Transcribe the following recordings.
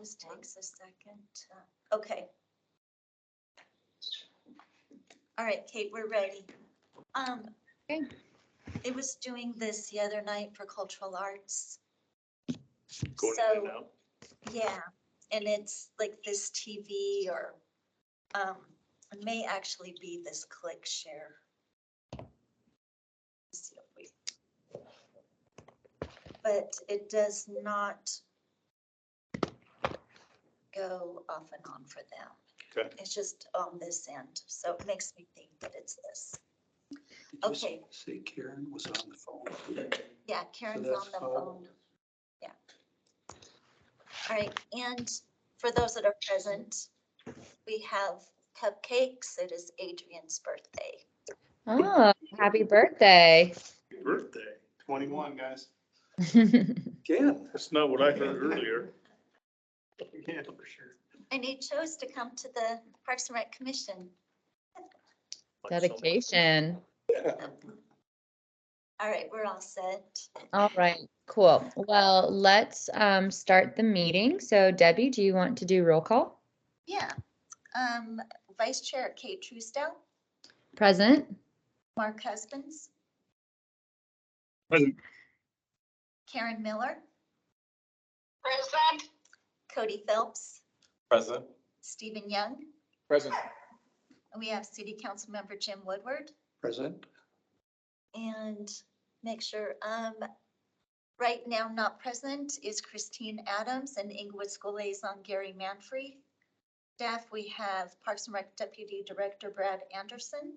just takes a second. Okay. All right, Kate, we're ready. Okay. It was doing this the other night for cultural arts. Going So, in and out. yeah, and it's like this TV or, it may actually be this click share. Let's see if we. But it does not go off and on for them. Okay. It's just on this end, so it makes me think that it's this. Okay. Say Karen was on the phone. Yeah, Karen's that's on the fine. phone. Yeah. All right, and for those that are present, we have cupcakes. It is Adrian's birthday. Oh, happy birthday. Birthday, 21, guys. Again. That's not what I heard earlier. Yeah, for sure. And he chose to come to the Parks and Rec Commission. Like so much. Dedication. All right, we're all set. All right, cool. Well, let's start the meeting. So Debbie, do you want to do roll call? Yeah. Vice Chair Kate Truesdale, Present. Mark Husbands, Present. Karen Miller, Present. Cody Phelps, Present. Stephen Young, Present. and we have City Council Member Jim Woodward. Present. And make sure, right now not present is Christine Adams and Englewood School Liaison Gary Manfrey. Staff, we have Parks and Rec Deputy Director Brad Anderson,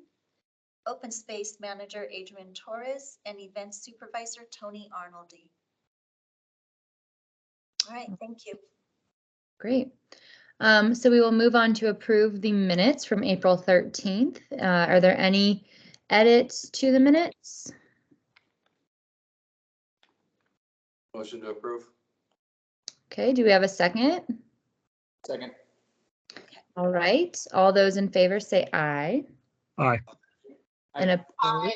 Open Space Manager Adrian Torres, and Event Supervisor Toni Arnoldy. All right, thank you. Great. So we will move on to approve the minutes from April 13th. Are there any edits to the minutes? Motion to approve. Okay, do we have a second? Second. All right, all those in favor say aye. Aye. And opposed Aye.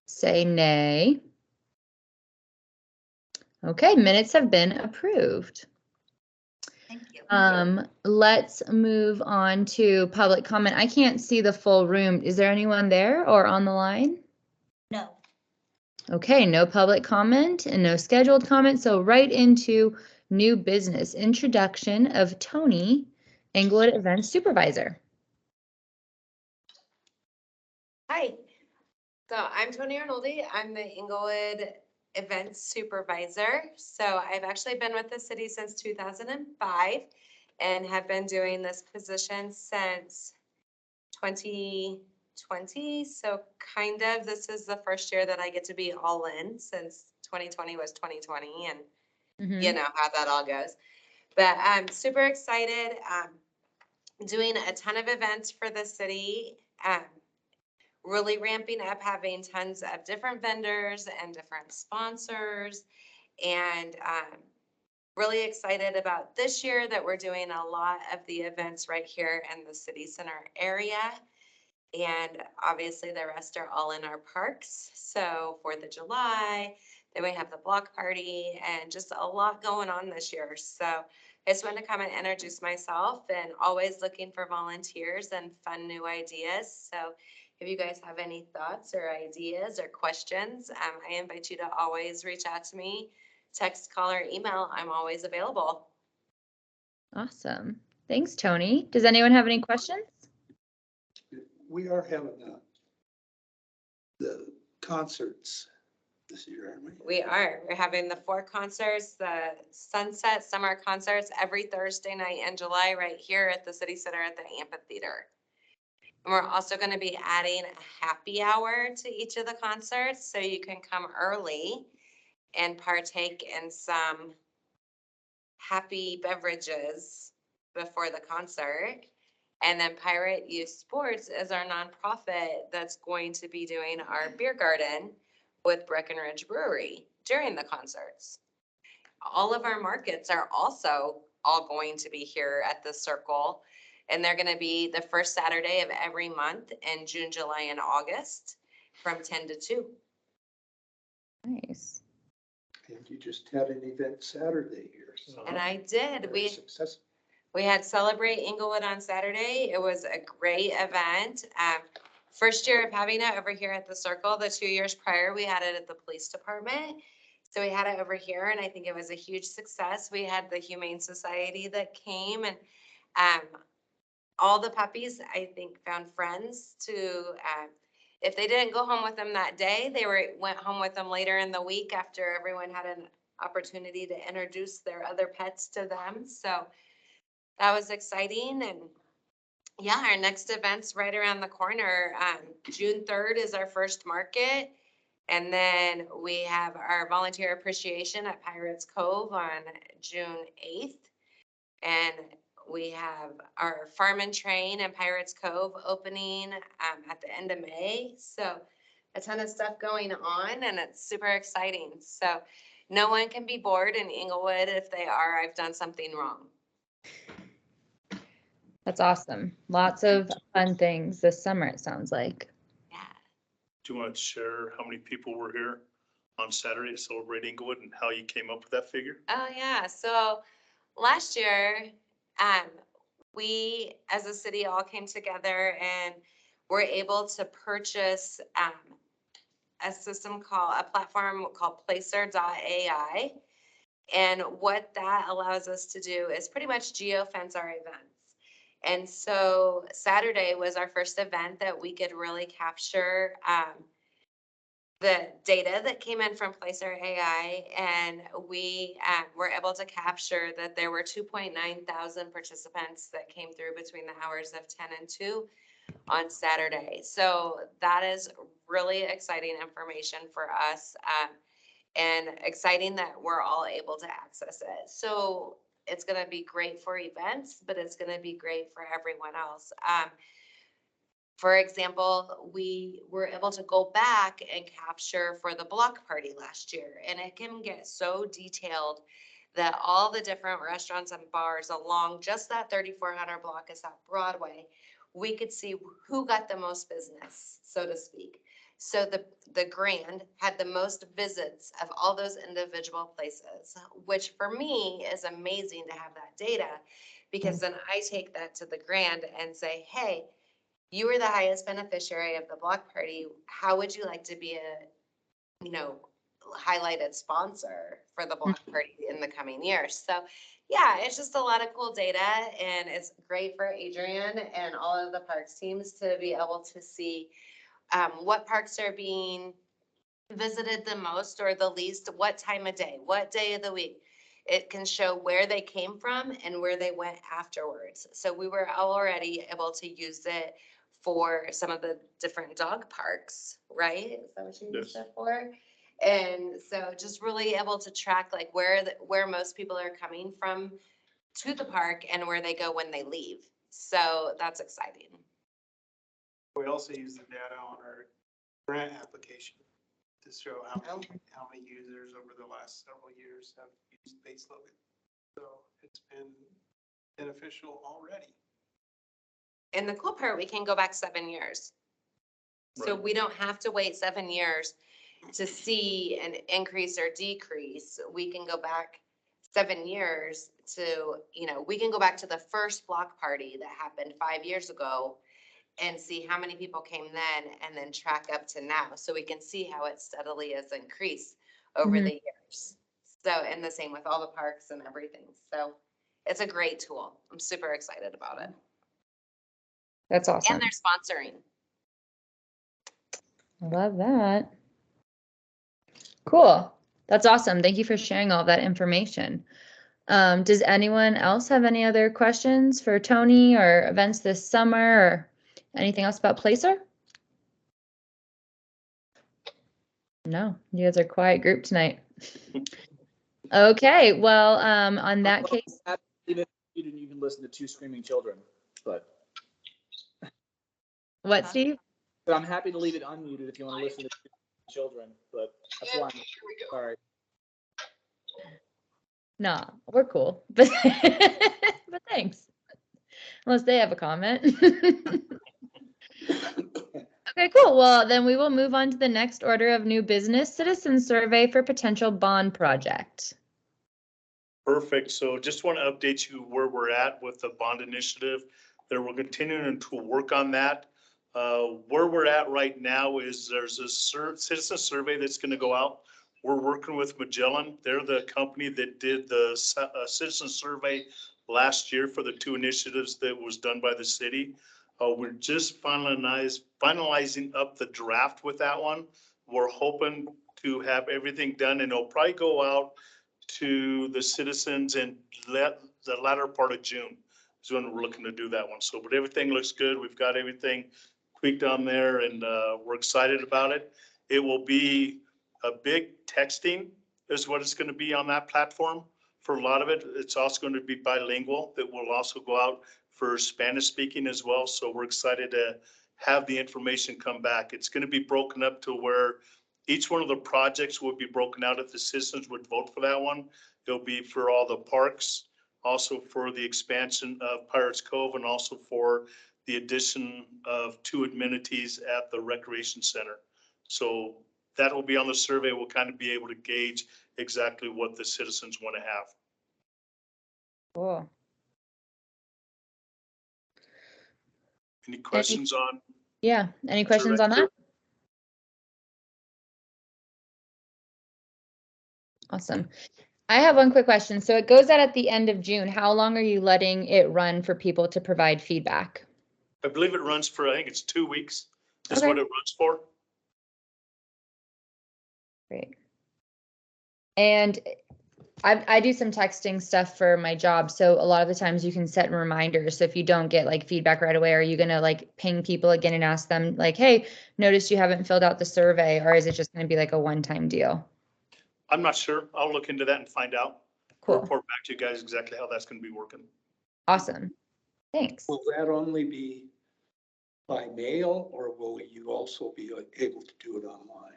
say nay. Okay, minutes have been approved. Thank you. Let's move on to public comment. I can't see the full room. Is there anyone there or on the line? No. Okay, no public comment and no scheduled comment. So right into new business. Introduction of Toni, Englewood Event Supervisor. Hi, so I'm Toni Arnoldy. I'm the Englewood Event Supervisor. So I've actually been with the city since 2005 and have been doing this position since 2020. So kind of, this is the first year that I get to be all in since 2020 was 2020 and you know how that all goes. But I'm super excited. Doing a ton of events for the city. Really ramping up, having tons of different vendors and different sponsors, and really excited about this year that we're doing a lot of the events right here in the city center area. And obviously the rest are all in our parks. So 4th of July, then we have the block party and just a lot going on this year. So I just wanted to come and introduce myself, and always looking for volunteers and fun new ideas. So if you guys have any thoughts or ideas or questions, I invite you to always reach out to me, text, call, or email. I'm always available. Awesome. Thanks, Toni. Does anyone have any questions? We are having the concerts this year, aren't we? We are. We're having the 4 concerts, the Sunset Summer Concerts every Thursday night in July right here at the City Center at the amphitheater. And we're also going to be adding a happy hour to each of the concerts, so you can come early and partake in some happy beverages before the concert. And then Pirate Youth Sports is our nonprofit that's going to be doing our beer garden with Breckenridge Brewery during the concerts. All of our markets are also all going to be here at the Circle. And they're going to be the first Saturday of every month in June, July, and August from 10 to 2. Nice. And you just had an event Saturday here. So And I did. very successful. We had Celebrate Englewood on Saturday. It was a great event. First year of having it over here at the Circle. The 2 years prior, we had it at the police department. So we had it over here, and I think it was a huge success. We had the Humane Society that came, and all the puppies, I think, found friends to, if they didn't go home with them that day, went home with them later in the week after everyone had an opportunity to introduce their other pets to them. So that was exciting. And yeah, our next event's right around the corner. June 3rd is our first market. And then we have our volunteer appreciation at Pirates Cove on June 8th. And we have our Farm and Train in Pirates Cove opening at the end of May. So a ton of stuff going on, and it's super exciting. So no one can be bored in Englewood. If they are, I've done something wrong. That's awesome. Lots of fun things this summer, it sounds like. Yeah. Do you want to share how many people were here on Saturday to celebrate Englewood and how you came up with that figure? Oh, yeah. So last year, we as a city all came together and were able to purchase a platform called Placer.ai. And what that allows us to do is pretty much geofence our events. And so Saturday was our first event that we could really capture the data that came in from Placer AI, and we were able to capture that there were 2.9 thousand participants that came through between the hours of 10 and 2 on Saturday. So that is really exciting information for us, and exciting that we're all able to access it. So it's going to be great for events, but it's going to be great for everyone else. For example, we were able to go back and capture for the block party last year, and it can get so detailed that all the different restaurants and bars along just that 3400 block of South Broadway, we could see who got the most business, so to speak. So the Grand had the most visits of all those individual places, which for me is amazing to have that data, because then I take that to the Grand and say, hey, you were the highest beneficiary of the block party. How would you like to be a, highlighted sponsor for the block party in the coming years? So yeah, it's just a lot of cool data, and it's great for Adrian and all of the parks teams to be able to see what parks are being visited the most or the least, what time of day, what day of the week. It can show where they came from and where they went afterwards. So we were already able to use it for some of the different dog parks, right? Is that what you used it for? And so just really able to track like where most people are coming from to the park and where they go when they leave. So that's exciting. We also use the data on our grant application to show how many users over the last several years have used base loading. So it's been beneficial already. And the cool part, we can go back 7 years. So Right. we don't have to wait 7 years to see an increase or decrease. We can go back 7 years to, we can go back to the first block party that happened 5 years ago and see how many people came then, and then track up to now. So we can see how it steadily has increased over Mhm. the years. So, and the same with all the parks and everything. So it's a great tool. I'm super excited about it. That's awesome. And they're sponsoring. I love that. Cool. That's awesome. Thank you for sharing all that information. Does anyone else have any other questions for Toni or events this summer or anything else about Placer? No, you guys are a quiet group tonight. Okay, well, on that case, Even you can listen to two screaming children, but what, Steve? I'm happy to leave it unmuted if you want to listen to two children, but that's why I'm sorry. Nah, we're cool, but but thanks. Unless they have a comment. Okay, cool. Well, then we will move on to the next order of new business, citizen survey for potential bond project. Perfect. So just want to update you where we're at with the bond initiative. That we're continuing to work on that. Where we're at right now is there's a citizen survey that's going to go out. We're working with Magellan. They're the company that did the citizen survey last year for the two initiatives that was done by the city. We're just finalizing up the draft with that one. We're hoping to have everything done, and it'll probably go out to the citizens in the latter part of June is when we're looking to do that one. So, but everything looks good. We've got everything tweaked on there, and we're excited about it. It will be a big texting is what it's going to be on that platform. For a lot of it, it's also going to be bilingual. That will also go out for Spanish speaking as well. So we're excited to have the information come back. It's going to be broken up to where each one of the projects will be broken out if the citizens would vote for that one. It'll be for all the parks, also for the expansion of Pirates Cove, and also for the addition of 2 amenities at the recreation center. So that will be on the survey. We'll kind of be able to gauge exactly what the citizens want to have. Cool. Any questions on? Yeah, any questions on that? Awesome. I have one quick question. So it goes out at the end of June. How long are you letting it run for people to provide feedback? I believe it runs for, I think it's 2 weeks is Okay. what it runs for. Great. And I do some texting stuff for my job. So a lot of the times you can set reminders. So if you don't get like feedback right away, are you going to like ping people again and ask them like, hey, notice you haven't filled out the survey, or is it just going to be like a one-time deal? I'm not sure. I'll look into that and find out. Cool. Report back to you guys exactly how that's going to be working. Awesome. Thanks. Will that only be by mail, or will you also be able to do it online?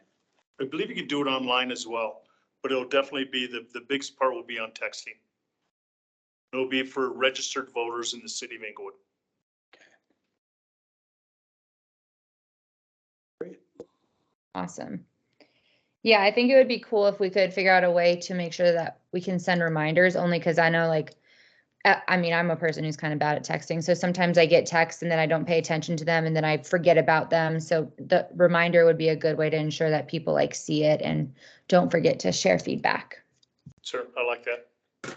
I believe you can do it online as well, but it'll definitely be the biggest part will be on texting. It'll be for registered voters in the city of Englewood. Great. Awesome. Yeah, I think it would be cool if we could figure out a way to make sure that we can send reminders, only because I know like, I mean, I'm a person who's kind of bad at texting. So sometimes I get texts and then I don't pay attention to them and then I forget about them. So the reminder would be a good way to ensure that people like see it and don't forget to share feedback. Sure, I like that. I'll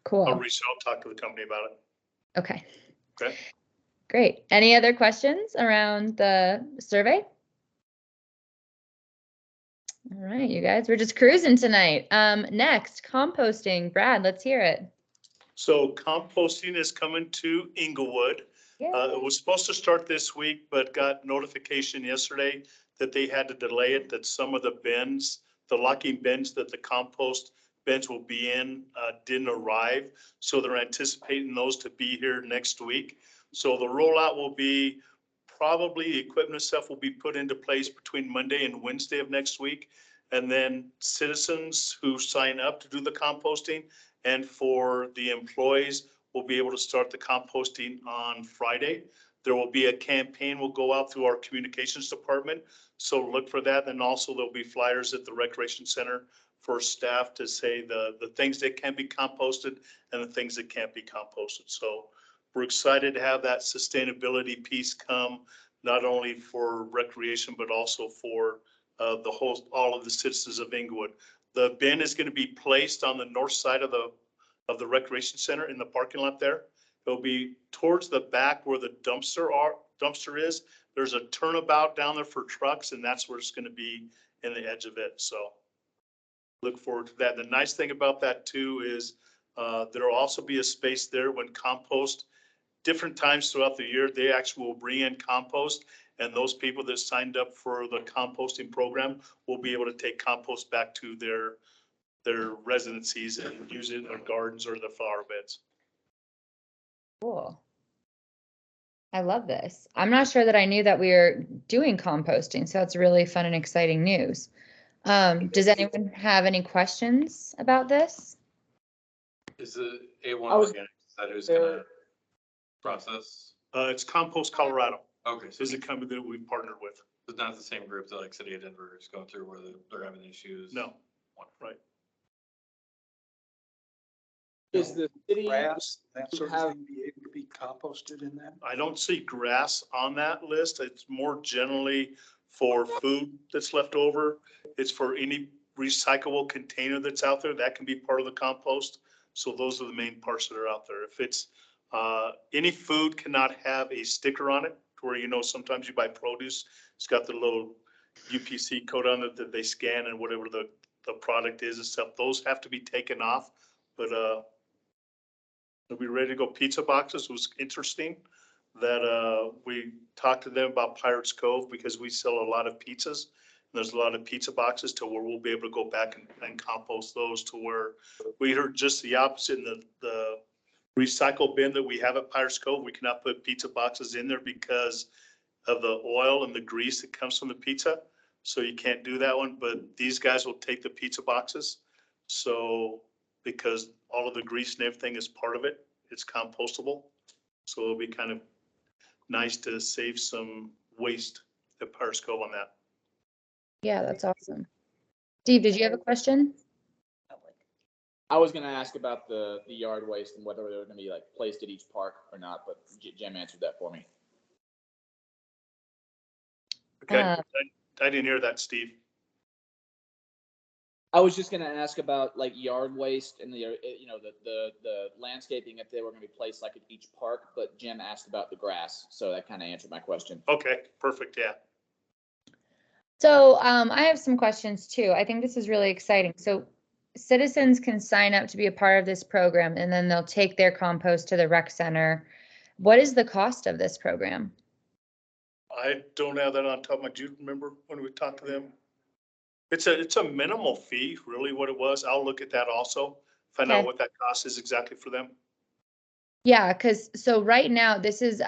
Cool. reach out, talk to the company about it. Okay. Okay. Great. Any other questions around the survey? All right, you guys, we're just cruising tonight. Next, composting. Brad, let's hear it. So composting is coming to Englewood. It was supposed to start this week, but got notification yesterday that they had to delay it, that some of the bins, the locking bins that the compost bins will be in, didn't arrive. So they're anticipating those to be here next week. So the rollout will be probably equipment stuff will be put into place between Monday and Wednesday of next week. And then citizens who sign up to do the composting and for the employees will be able to start the composting on Friday. There will be a campaign will go out through our communications department. So look for that. And also there'll be flyers at the recreation center for staff to say the things that can be composted and the things that can't be composted. So we're excited to have that sustainability piece come, not only for recreation, but also for all of the citizens of Englewood. The bin is going to be placed on the north side of the recreation center in the parking lot there. It'll be towards the back where the dumpster is. There's a turnabout down there for trucks, and that's where it's going to be in the edge of it. So look forward to that. The nice thing about that too is there'll also be a space there when compost, different times throughout the year, they actually will bring in compost, and those people that signed up for the composting program will be able to take compost back to their residencies and use it in their gardens or the flower beds. Cool. I love this. I'm not sure that I knew that we were doing composting, so it's really fun and exciting news. Does anyone have any questions about this? Is the A1 I was organic, is that who's gonna process? It's Compost Colorado. Okay, so This is a company that we partnered with. it's not the same group that like City of Denver is going through where they're having issues? No, right. Is the city, Grass, that sort of have- thing be able to be composted in that? I don't see grass on that list. It's more generally for food that's left over. It's for any recyclable container that's out there. That can be part of the compost. So those are the main parts that are out there. If it's, any food cannot have a sticker on it, where, you know, sometimes you buy produce, it's got the little UPC code on it that they scan and whatever the product is and stuff. Those have to be taken off. But, are we ready to go? Pizza boxes was interesting that we talked to them about Pirates Cove because we sell a lot of pizzas. And there's a lot of pizza boxes to where we'll be able to go back and compost those to where we heard just the opposite in the recycle bin that we have at Pirates Cove. We cannot put pizza boxes in there because of the oil and the grease that comes from the pizza. So you can't do that one, but these guys will take the pizza boxes. So because all of the grease and everything is part of it, it's compostable. So it'll be kind of nice to save some waste at Pirates Cove on that. Yeah, that's awesome. Steve, did you have a question? I was gonna ask about the yard waste and whether they were gonna be like placed at each park or not, but Jim answered that for me. Okay, Uh, I didn't hear that, Steve. I was just gonna ask about like yard waste and the, you know, the landscaping, if they were gonna be placed like at each park, but Jim asked about the grass, so that kind of answered my question. Okay, perfect, yeah. So I have some questions too. I think this is really exciting. So citizens can sign up to be a part of this program and then they'll take their compost to the rec center. What is the cost of this program? I don't have that on top of my, do you remember when we talked to them? It's a minimal fee, really what it was. I'll look at that also, find out Okay. what that cost is exactly for them. Yeah, because so right now this is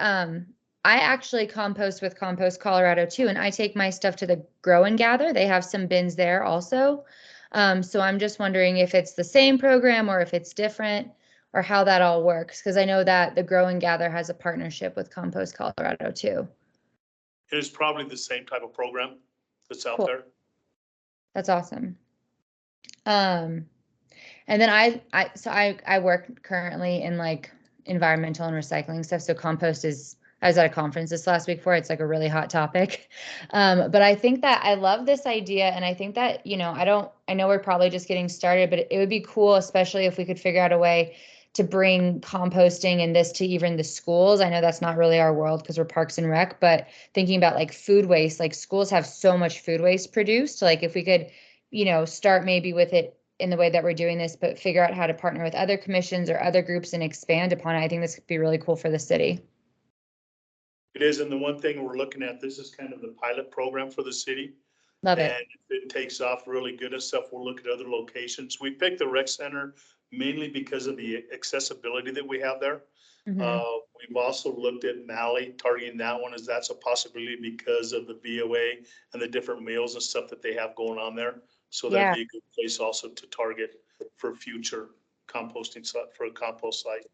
I actually compost with Compost Colorado too, and I take my stuff to the Grow and Gather. They have some bins there also. So I'm just wondering if it's the same program or if it's different or how that all works, because I know that the Grow and Gather has a partnership with Compost Colorado too. It is probably the same type of program that's out Cool. there. That's awesome. And then I work currently in like environmental and recycling stuff. So compost is, I was at a conference this last week for it. It's like a really hot topic. But I think that I love this idea. And I think that, you know, I know we're probably just getting started, but it would be cool, especially if we could figure out a way to bring composting and this to even the schools. I know that's not really our world because we're Parks and Rec, but thinking about like food waste, like schools have so much food waste produced. Like if we could, you know, start maybe with it in the way that we're doing this, but figure out how to partner with other commissions or other groups and expand upon it. I think this could be really cool for the city. It is, and the one thing we're looking at, this is kind of the pilot program for the city. Love And it. if it takes off really good and stuff, we'll look at other locations. We picked the rec center mainly because of the accessibility that we have there. Mhm. We've also looked at Malley, targeting that one, as that's a possibility because of the VOA and the different meals and stuff that they have going on there. So Yeah. that'd be a good place also to target for future composting site, for a compost site.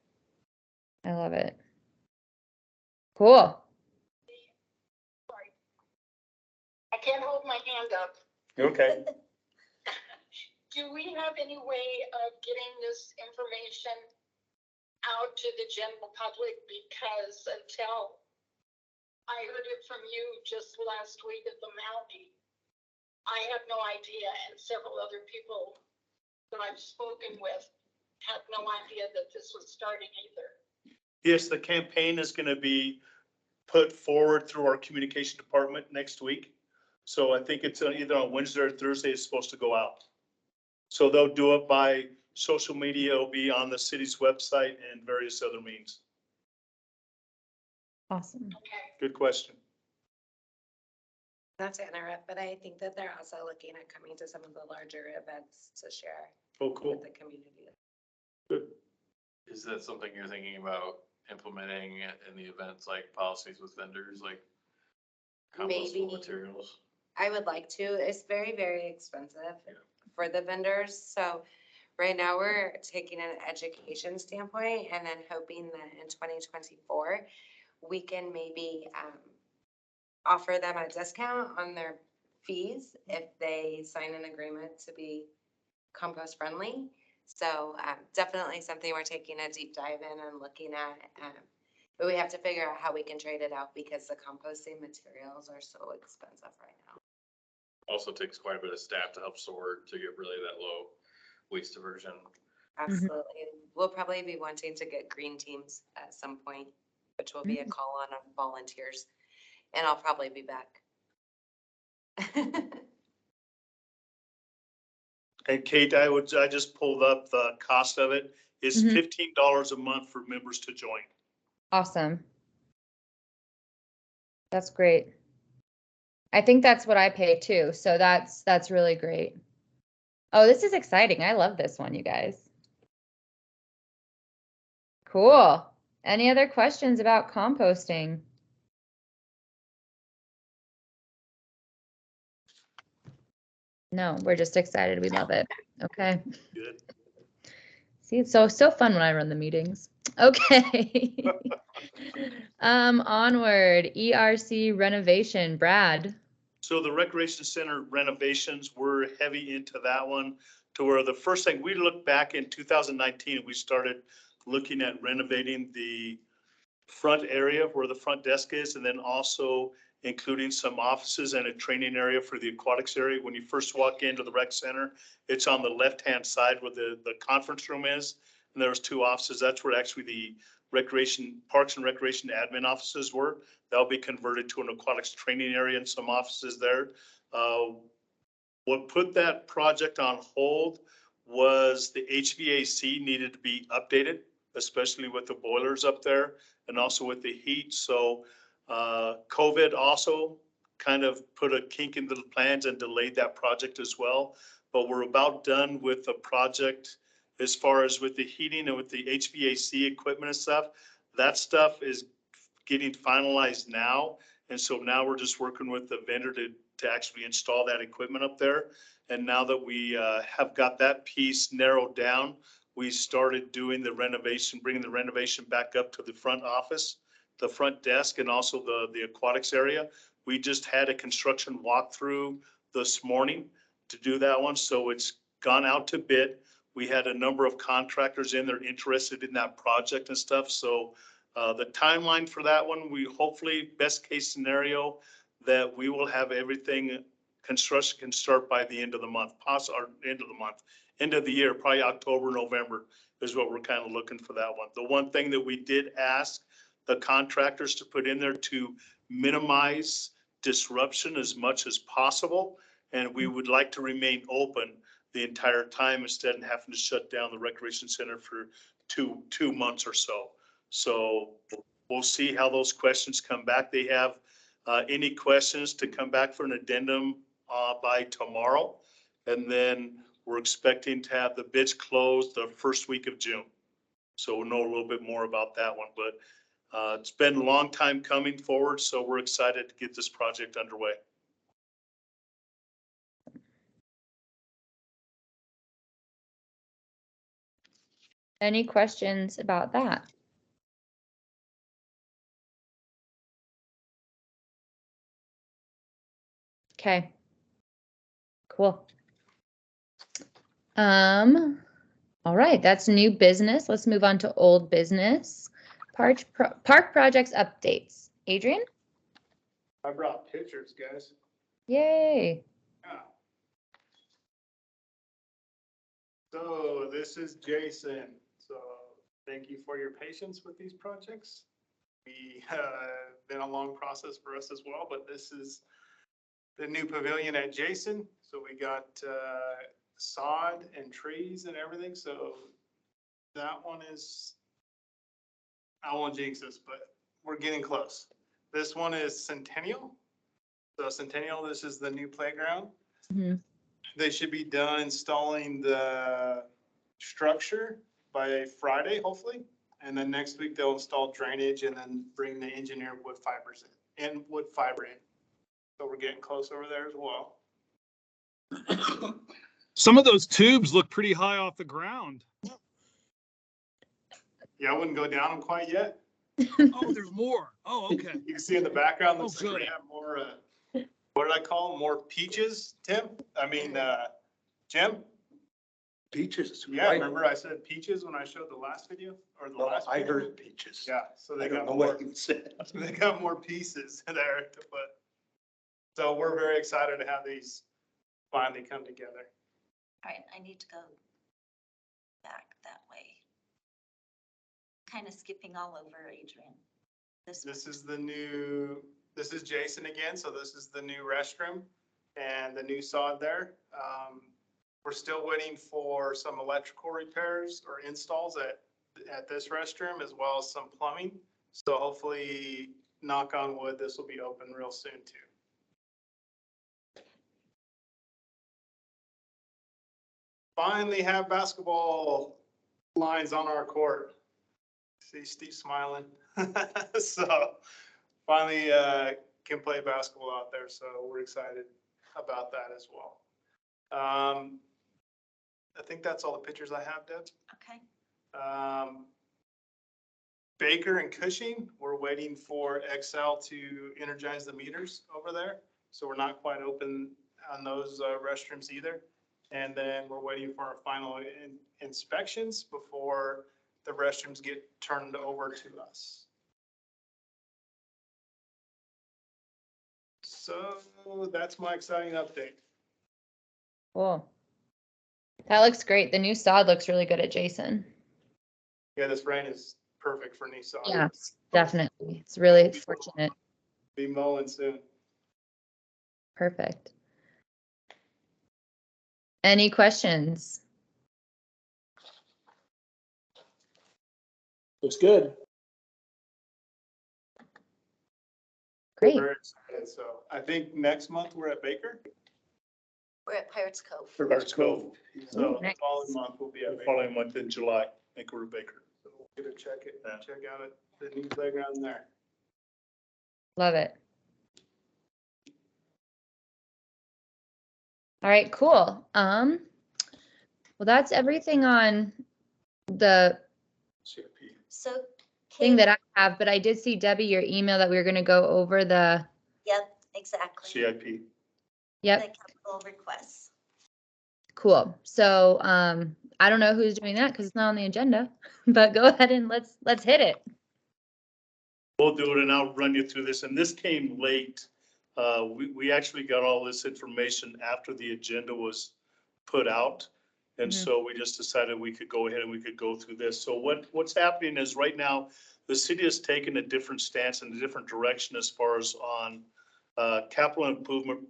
I love it. Cool. I can't hold my hand up. Okay. Do we have any way of getting this information out to the general public? Because until I heard it from you just last week at the Mountie, I have no idea, and several other people that I've spoken with had no idea that this was starting either. Yes, the campaign is going to be put forward through our communication department next week. So I think it's either on Wednesday or Thursday it's supposed to go out. So they'll do it by social media. It'll be on the city's website and various other means. Awesome. Okay. Good question. Not to interrupt, but I think that they're also looking at coming to some of the larger events to share Oh, cool. with the community. Good. Is that something you're thinking about implementing in the events, like policies with vendors, like Maybe. compostable materials? I would like to. It's very, very expensive Yeah. for the vendors. So right now we're taking an education standpoint and then hoping that in 2024, we can maybe offer them a discount on their fees if they sign an agreement to be compost friendly. So definitely something we're taking a deep dive in and looking at. But we have to figure out how we can trade it out because the composting materials are so expensive right now. Also takes quite a bit of staff to help sort to get really that low waste diversion. Absolutely. We'll probably be wanting to get green teams at some point, which will be a call on volunteers. And I'll probably be back. And Kate, I just pulled up the cost of it. It's Mhm. $15 a month for members to join. Awesome. That's great. I think that's what I pay too. So that's really great. Oh, this is exciting. I love this one, you guys. Cool. Any other questions about composting? No, we're just excited. We love it. Okay. Good. See, it's so fun when I run the meetings. Okay. Onward, ERC renovation, Brad. So the Recreation Center renovations, we're heavy into that one to where the first thing we looked back in 2019, we started looking at renovating the front area where the front desk is, and then also including some offices and a training area for the aquatics area. When you first walk into the rec center, it's on the left-hand side where the conference room is. And there's two offices. That's where actually the Parks and Recreation admin offices were. That'll be converted to an aquatics training area and some offices there. What put that project on hold was the HVAC needed to be updated, especially with the boilers up there and also with the heat. So COVID also kind of put a kink into the plans and delayed that project as well. But we're about done with the project as far as with the heating and with the HVAC equipment and stuff. That stuff is getting finalized now. And so now we're just working with the vendor to actually install that equipment up there. And now that we have got that piece narrowed down, we started doing the renovation, bringing the renovation back up to the front office, the front desk, and also the aquatics area. We just had a construction walkthrough this morning to do that one. So it's gone out to bid. We had a number of contractors in there interested in that project and stuff. So the timeline for that one, we hopefully, best case scenario, that we will have everything, construction can start by the end of the month, end of the year, probably October, November is what we're kind of looking for that one. The one thing that we did ask the contractors to put in there to minimize disruption as much as possible. And we would like to remain open the entire time instead of having to shut down the recreation center for two months or so. So we'll see how those questions come back. They have any questions to come back for an addendum by tomorrow. And then we're expecting to have the bids closed the first week of June. So we'll know a little bit more about that one, but it's been a long time coming forward. So we're excited to get this project underway. Any questions about that? Okay. Cool. All right, that's new business. Let's move on to old business. Park projects updates. Adrian? I brought pictures, guys. Yay. Yeah. So this is Jason. So thank you for your patience with these projects. We been a long process for us as well, but this is the new pavilion at Jason. So we got sod and trees and everything. So that one is, I won't jinx this, but we're getting close. This one is Centennial. So Centennial, this is the new playground. Mhm. They should be done installing the structure by Friday, hopefully. And then next week they'll install drainage and then bring the engineered wood fibers in and wood fiber in. So we're getting close over there as well. Some of those tubes look pretty high off the ground. Yeah, I wouldn't go down them quite yet. Oh, there's more. Oh, okay. You can see in the background, Oh, looks like we good. have more, what did I call them? More peaches, Tim? I mean, Jim? Peaches. Yeah, remember I said peaches when I showed the last video or the No, last? I video? heard peaches. Yeah, so I they don't got know more, what you said. they got more pieces there to put. So we're very excited to have these finally come together. All right, I need to go back that way. Kind of skipping all over Adrian. This is the new, this is Jason again, so this is the new restroom and the new sod there. We're still waiting for some electrical repairs or installs at this restroom as well as some plumbing. So hopefully, knock on wood, this will be open real soon too. Finally have basketball lines on our court. See Steve smiling. So finally can play basketball out there. So we're excited about that as well. I think that's all the pictures I have, Deb. Okay. Baker and Cushing, we're waiting for Excel to energize the meters over there. So we're not quite open on those restrooms either. And then we're waiting for our final inspections before the restrooms get turned over to us. So that's my exciting update. Cool. That looks great. The new sod looks really good at Jason. Yeah, this rain is perfect for Nissan. Yeah, definitely. It's really fortunate. Be mowing soon. Perfect. Any questions? Looks good. Great. Very excited. So I think next month we're at Baker. We're at Pirates Cove. Pirates Cove. So Ooh, the nice. following month we'll be The at Baker. following month in July, I think we're at Baker. So we'll get to check it, Yeah. check out it, the new playground there. Love it. All right, cool. Well, that's everything on the CIP. So. thing that Kayla- I have, but I did see, Debbie, your email that we were going to go over the, Yep, exactly. CIP. yep, The capital requests. cool. So, I don't know who's doing that because it's not on the agenda, but go ahead and let's hit it. We'll do it and I'll run you through this. And this came late. We actually got all this information after the agenda was put out. And Mhm. so we just decided we could go ahead and we could go through this. So what's happening is right now, the city has taken a different stance and a different direction as far as on capital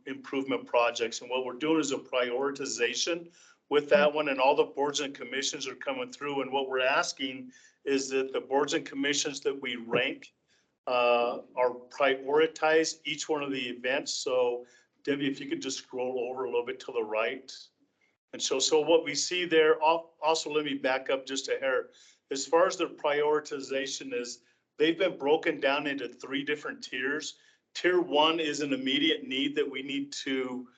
improvement projects. And what we're doing is a prioritization with that one, and all the boards and commissions are coming through. And what we're asking is that the boards and commissions that we rank are prioritize each one of the events. So Debbie, if you could just scroll over a little bit to the right. And so what we see there, also let me back up just a hair. As far as the prioritization is, they've been broken down into 3 different tiers. Tier 1 is an immediate need that we need to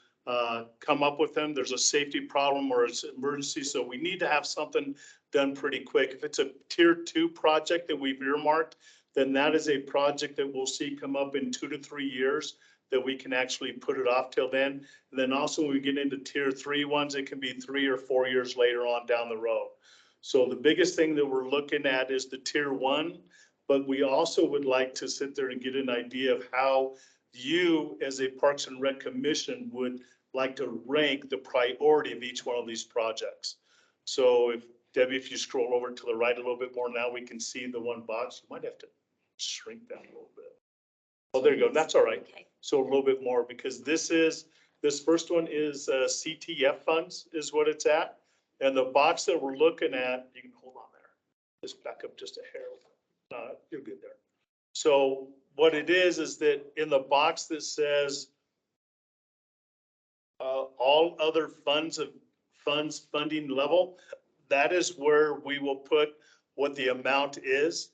come up with them. There's a safety problem or it's an emergency, so we need to have something done pretty quick. If it's a tier 2 project that we've earmarked, then that is a project that we'll see come up in 2 to 3 years that we can actually put it off till then. And then also when we get into tier 3 ones, it can be 3 or 4 years later on down the road. So the biggest thing that we're looking at is the tier 1, but we also would like to sit there and get an idea of how you as a Parks and Rec Commission would like to rank the priority of each one of these projects. So if Debbie, if you scroll over to the right a little bit more, now we can see the one box. You might have to shrink that a little bit. Oh, there you go. That's all right. Okay. So a little bit more, because this first one is CTF funds is what it's at. And the box that we're looking at, you can hold on there. Just back up just a hair. You're good there. So what it is that in the box that says all other funding level, that is where we will put what the amount is.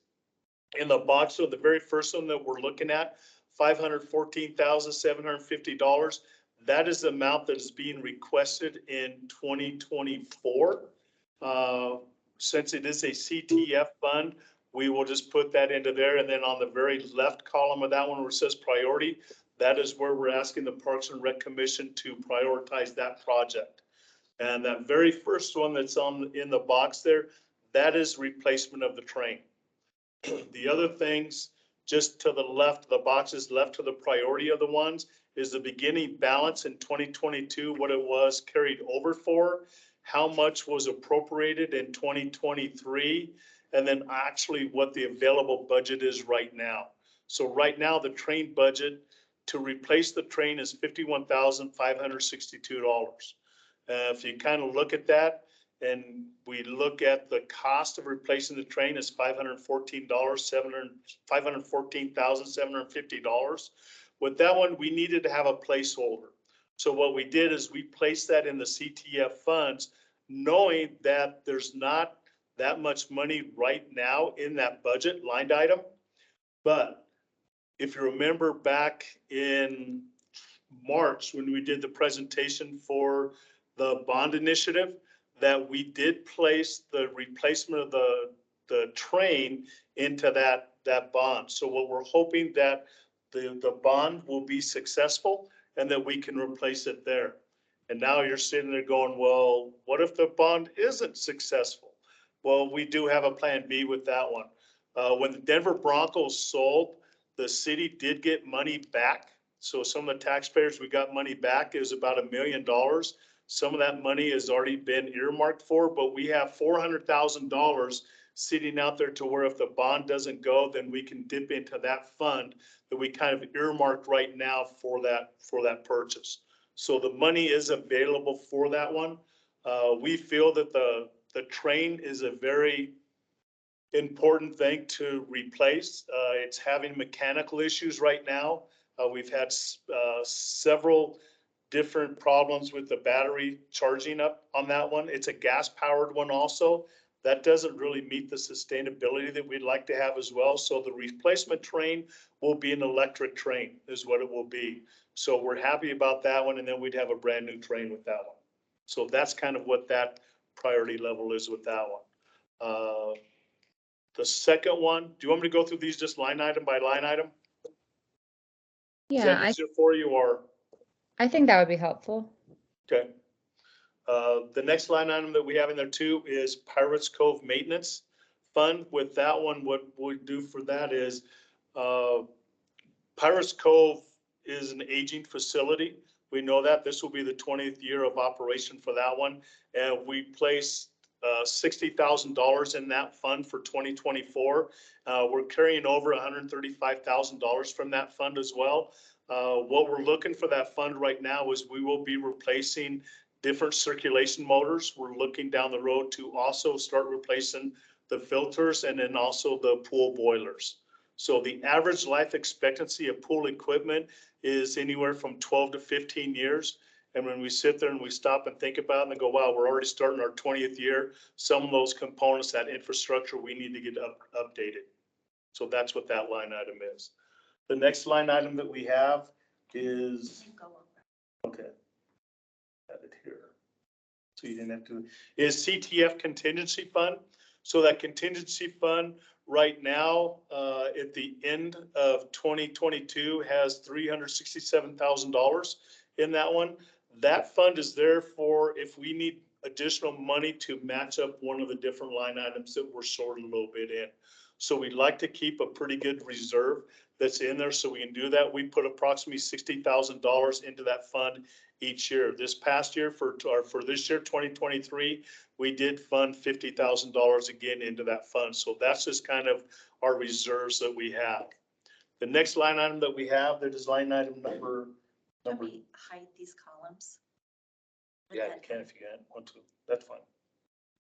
In the box, so the very first one that we're looking at, $514,750. That is the amount that is being requested in 2024. Since it is a CTF fund, we will just put that into there. And then on the very left column of that one where it says priority, that is where we're asking the Parks and Rec Commission to prioritize that project. And that very first one that's in the box there, that is replacement of the train. The other things just to the left, the boxes left to the priority of the ones is the beginning balance in 2022, what it was carried over for, how much was appropriated in 2023, and then actually what the available budget is right now. So right now, the train budget to replace the train is $51,562. If you kind of look at that, and we look at the cost of replacing the train is $514,750. With that one, we needed to have a placeholder. So what we did is we placed that in the CTF funds, knowing that there's not that much money right now in that budget line item. But if you remember back in March, when we did the presentation for the bond initiative, that we did place the replacement of the train into that bond. So what we're hoping that the bond will be successful and that we can replace it there. And now you're sitting there going, well, what if the bond isn't successful? Well, we do have a plan B with that one. When the Denver Broncos sold, the city did get money back. So some of the taxpayers, we got money back. It was about $1 million. Some of that money has already been earmarked for, but we have $400,000 sitting out there to where if the bond doesn't go, then we can dip into that fund that we kind of earmarked right now for that purchase. So the money is available for that one. We feel that the train is a very important thing to replace. It's having mechanical issues right now. We've had several different problems with the battery charging up on that one. It's a gas powered one also. That doesn't really meet the sustainability that we'd like to have as well. So the replacement train will be an electric train is what it will be. So we're happy about that one. And then we'd have a brand new train with that one. So that's kind of what that priority level is with that one. The second one, do you want me to go through these just line item by line item? Is Yeah, that easier for you or? I think that would be helpful. Okay. The next line item that we have in there too is Pirates Cove Maintenance Fund. With that one, what we do for that is Pirates Cove is an aging facility. We know that this will be the 20th year of operation for that one. And we place $60,000 in that fund for 2024. We're carrying over $135,000 from that fund as well. What we're looking for that fund right now is we will be replacing different circulation motors. We're looking down the road to also start replacing the filters and then also the pool boilers. So the average life expectancy of pool equipment is anywhere from 12 to 15 years. And when we sit there and we stop and think about it and go, wow, we're already starting our 20th year, some of those components, that infrastructure, we need to get updated. So that's what that line item is. The next line item that we have is, okay, add it here. So you didn't have to, is CTF contingency fund. So that contingency fund right now, at the end of 2022 has $367,000 in that one. That fund is there for if we need additional money to match up one of the different line items that we're short a little bit in. So we'd like to keep a pretty good reserve that's in there so we can do that. We put approximately $60,000 into that fund each year. This past year for this year, 2023, we did fund $50,000 again into that fund. So that's just kind of our reserves that we have. The next line item that we have, that is line item number. Can we hide these columns? Yeah, you can if you want to. That's fine.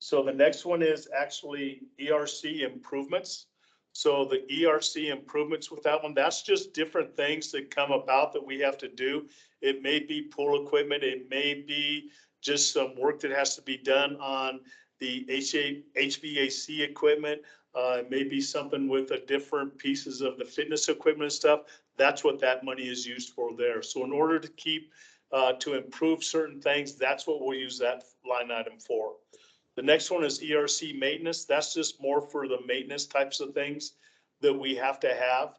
So the next one is actually ERC improvements. So the ERC improvements with that one, that's just different things that come about that we have to do. It may be pool equipment. It may be just some work that has to be done on the HVAC equipment. It may be something with the different pieces of the fitness equipment and stuff. That's what that money is used for there. So in order to keep, to improve certain things, that's what we'll use that line item for. The next one is ERC maintenance. That's just more for the maintenance types of things that we have to have.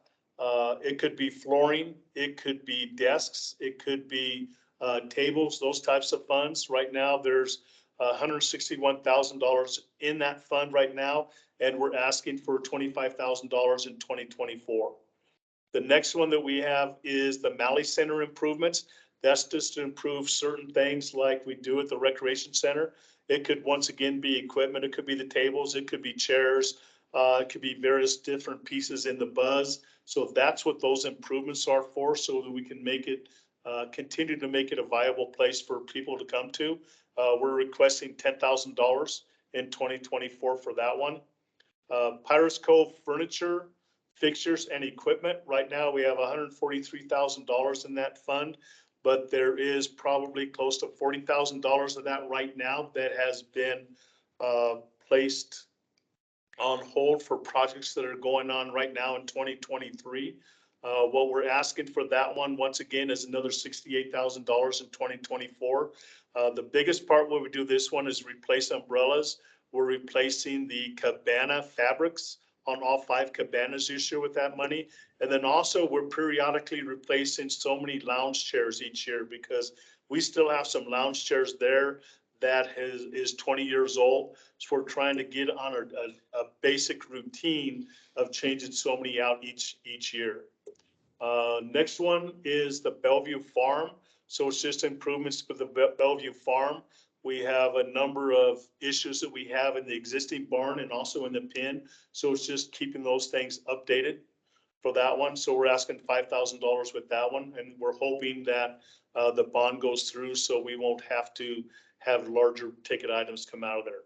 It could be flooring, it could be desks, it could be tables, those types of funds. Right now, there's $161,000 in that fund right now, and we're asking for $25,000 in 2024. The next one that we have is the Malley Center improvements. That's just to improve certain things like we do at the Recreation Center. It could once again be equipment. It could be the tables. It could be chairs. It could be various different pieces in the buzz. So that's what those improvements are for, so that we can make it, continue to make it a viable place for people to come to. We're requesting $10,000 in 2024 for that one. Pirates Cove furniture, fixtures and equipment. Right now, we have $143,000 in that fund, but there is probably close to $40,000 of that right now that has been placed on hold for projects that are going on right now in 2023. What we're asking for that one, once again, is another $68,000 in 2024. The biggest part when we do this one is replace umbrellas. We're replacing the cabana fabrics on all 5 cabanas this year with that money. And then also we're periodically replacing so many lounge chairs each year, because we still have some lounge chairs there that is 20 years old. So we're trying to get on a basic routine of changing so many out each year. Next one is the Bellevue Farm. So it's just improvements for the Bellevue Farm. We have a number of issues that we have in the existing barn and also in the pen. So it's just keeping those things updated for that one. So we're asking $5,000 with that one. And we're hoping that the bond goes through, so we won't have to have larger ticket items come out of there.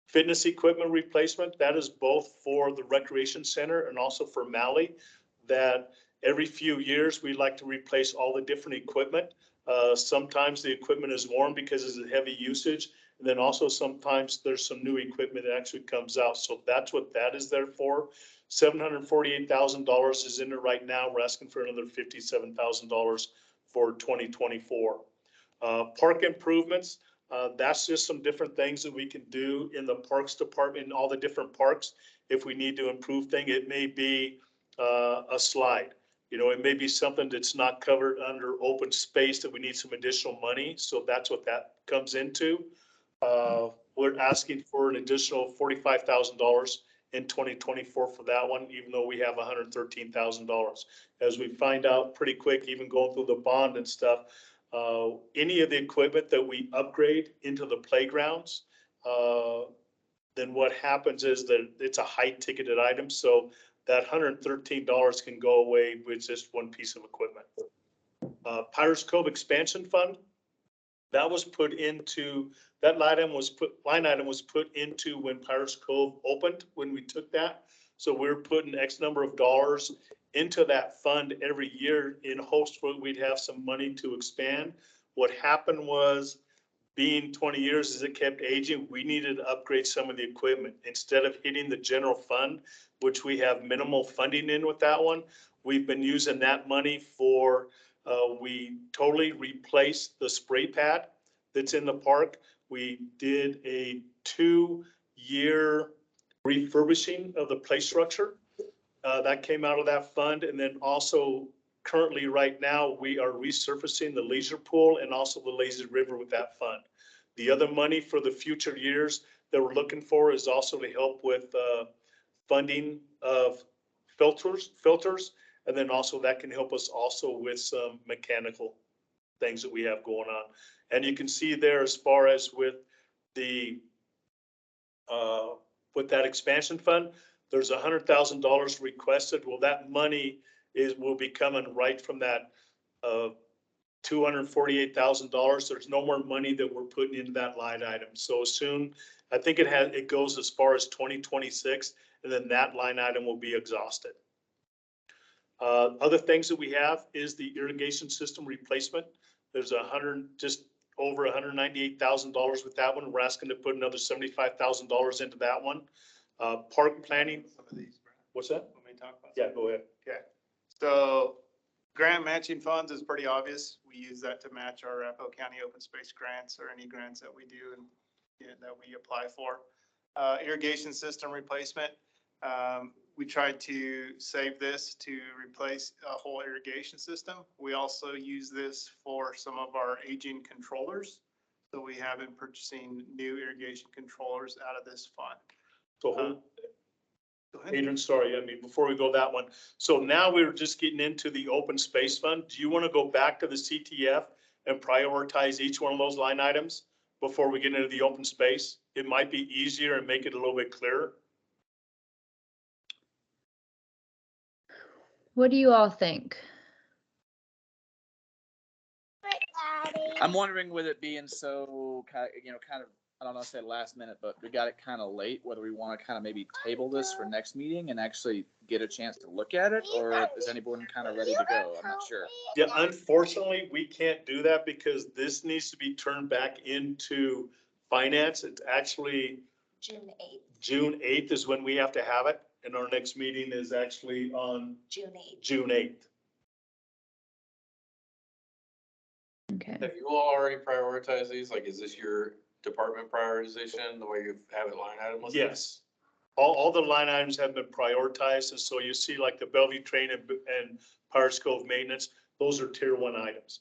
Fitness equipment replacement, that is both for the Recreation Center and also for Malley, that every few years we like to replace all the different equipment. Sometimes the equipment is worn because it's a heavy usage. And then also sometimes there's some new equipment that actually comes out. So that's what that is there for. $748,000 is in there right now. We're asking for another $57,000 for 2024. Park improvements. That's just some different things that we can do in the Parks Department, in all the different parks. If we need to improve things, it may be a slide. You know, it may be something that's not covered under open space that we need some additional money. So that's what that comes into. We're asking for an additional $45,000 in 2024 for that one, even though we have $113,000. As we find out pretty quick, even going through the bond and stuff, any of the equipment that we upgrade into the playgrounds, then what happens is that it's a high ticketed item. So that $113 can go away with just one piece of equipment. Pirates Cove Expansion Fund, that was put into, that line item was put into when Pirates Cove opened, when we took that. So we're putting X number of dollars into that fund every year in hopes that we'd have some money to expand. What happened was, being 20 years as it kept aging, we needed to upgrade some of the equipment. Instead of hitting the general fund, which we have minimal funding in with that one, we've been using that money for, we totally replaced the spray pad that's in the park. We did a 2-year refurbishing of the play structure. That came out of that fund. And then also currently right now, we are resurfacing the leisure pool and also the lazy river with that fund. The other money for the future years that we're looking for is also to help with funding of filters. And then also that can help us also with some mechanical things that we have going on. And you can see there, as far as with the, with that expansion fund, there's $100,000 requested. Well, that money will be coming right from that $248,000. There's no more money that we're putting into that line item. So soon, I think it goes as far as 2026, and then that line item will be exhausted. Other things that we have is the irrigation system replacement. There's just over $198,000 with that one. We're asking to put another $75,000 into that one. Park planning. Some of these. What's that? Let me talk about. Yeah, go ahead. Okay. So grant matching funds is pretty obvious. We use that to match our Arapahoe County open space grants or any grants that we do. And that we apply for. Irrigation system replacement. We tried to save this to replace a whole irrigation system. We also use this for some of our aging controllers. So we have been purchasing new irrigation controllers out of this fund. So, Go ahead. Adrian, sorry, I mean, before we go that one. So now we're just getting into the open space fund. Do you want to go back to the CTF and prioritize each one of those line items before we get into the open space? It might be easier and make it a little bit clearer. What do you all think? I'm wondering with it being so, kind of, I don't know, say last minute, but we got it kind of late, whether we want to kind of maybe table this for next meeting and actually get a chance to look at it, or is anyone kind of ready to go? I'm not sure. Yeah, unfortunately, we can't do that because this needs to be turned back into finance. It's actually June 8th, June 8th is when we have to have it. And our next meeting is actually on June 8th. June 8th. Okay. Have you all already prioritized these? Like, is this your department prioritization, the way you have it line item listed? Yes. All the line items have been prioritized. And so you see like the Bellevue train and Pirates Cove maintenance, those are tier 1 items.